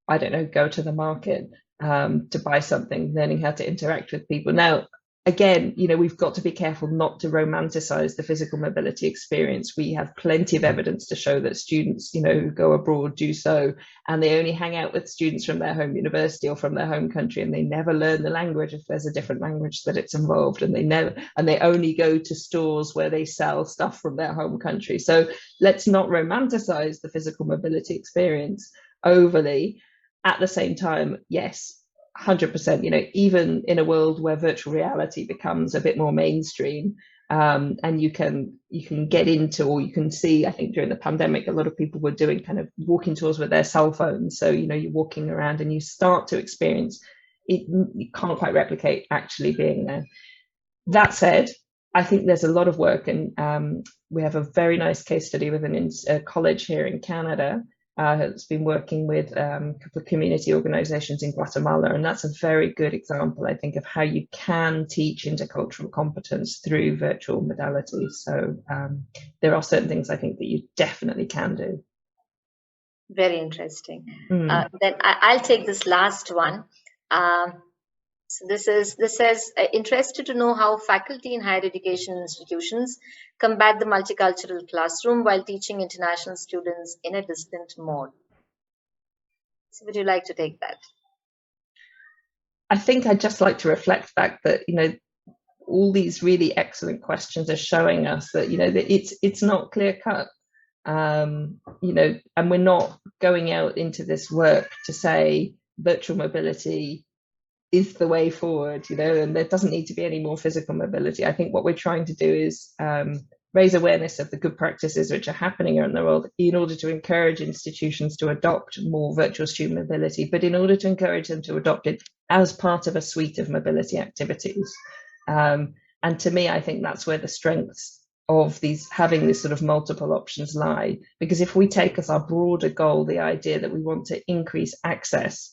I don't know, go to the market to buy something, learning how to interact with people. Now, again, we've got to be careful not to romanticize the physical mobility experience. We have plenty of evidence to show that students, who go abroad do so, and they only hang out with students from their home university or from their home country, and they never learn the language if there's a different language that it's involved, and they only go to stores where they sell stuff from their home country. So let's not romanticize the physical mobility experience overly. At the same time, yes, 100%, even in a world where virtual reality becomes a bit more mainstream, and you can get into, or you can see, I think during the pandemic, a lot of people were doing kind of walking tours with their cell phones. So, you're walking around and you start to experience it. You can't quite replicate actually being there. That said, I think there's a lot of work, and we have a very nice case study with a college here in Canada that's been working with a couple of community organizations in Guatemala, and that's a very good example, I think, of how you can teach intercultural competence through virtual modalities. So there are certain things I think that you definitely can do. Very interesting. Then I'll take this last one. So this says, interested to know how faculty in higher education institutions combat the multicultural classroom while teaching international students in a distant mode. So would you like to take that? I think I'd just like to reflect back that, all these really excellent questions are showing us that, that it's not clear cut, and we're not going out into this work to say virtual mobility is the way forward, and there doesn't need to be any more physical mobility. I think what we're trying to do is raise awareness of the good practices which are happening around the world in order to encourage institutions to adopt more virtual student mobility, but in order to encourage them to adopt it as part of a suite of mobility activities. And to me, I think that's where the strengths of having these sort of multiple options lie, because if we take as our broader goal the idea that we want to increase access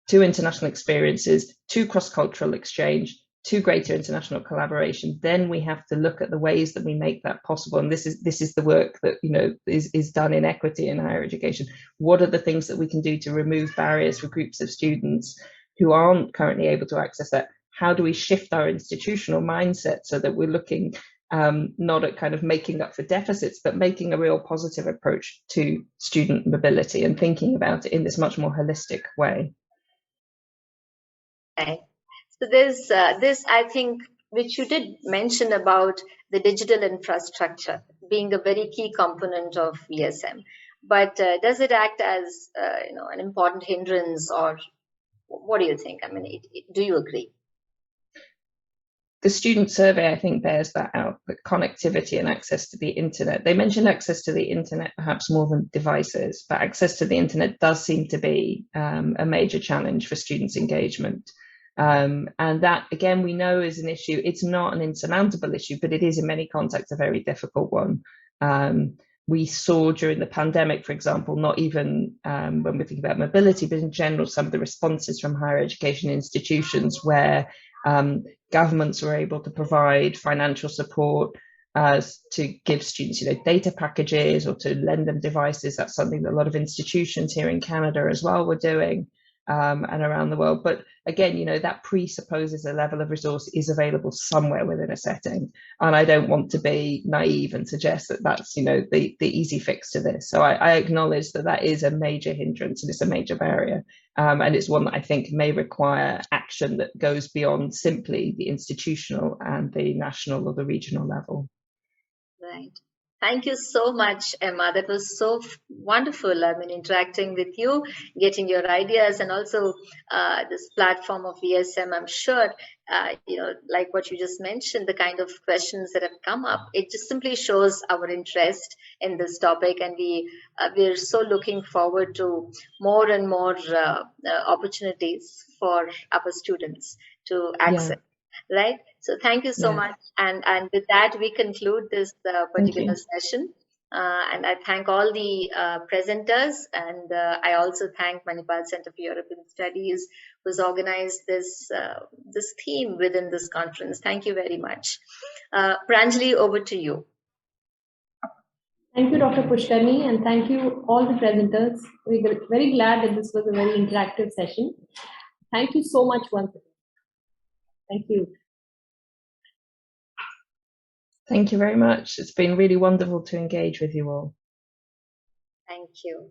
to international experiences, to cross-cultural exchange, to greater international collaboration, then we have to look at the ways that we make that possible. And this is the work that is done in equity in higher education. What are the things that we can do to remove barriers for groups of students who aren't currently able to access that? How do we shift our institutional mindset so that we're looking not at kind of making up for deficits, but making a real positive approach to student mobility and thinking about it in this much more holistic way? Okay. So there's this, I think, which you did mention about the digital infrastructure being a very key component of VSM. But does it act as an important hindrance, or what do you think? I mean, do you agree? The student survey, I think, bears that out, the connectivity and access to the internet. They mentioned access to the internet perhaps more than devices, but access to the internet does seem to be a major challenge for students' engagement. And that, again, we know is an issue. It's not an insurmountable issue, but it is in many contexts a very difficult one. We saw during the pandemic, for example, not even when we think about mobility, but in general, some of the responses from higher education institutions where governments were able to provide financial support to give students, data packages or to lend them devices. That's something that a lot of institutions here in Canada as well were doing, and around the world. But again, that presupposes a level of resource is available somewhere within a setting. And I don't want to be naive and suggest that that's, the easy fix to this. So I acknowledge that is a major hindrance and it's a major barrier. And it's one that I think may require action that goes beyond simply the institutional and the national or the regional level. Right. Thank you so much, Emma. That was so wonderful. I mean, interacting with you, getting your ideas, and also this platform of VSM. I'm sure, like what you just mentioned, the kind of questions that have come up, it just simply shows our interest in this topic, and we're so looking forward to more and more opportunities for our students to access. Yeah. Right. So thank you so much. And with that, we conclude this particular session. And I thank all the presenters. And I also thank Manipal Center for European Studies, who's organized this theme within this conference. Thank you very much. Pranjali, over to you. Thank you, Dr. Pushkarni, and thank you all the presenters. We're very glad that this was a very interactive session. Thank you so much once again. Thank you. Thank you very much. It's been really wonderful to engage with you all. Thank you.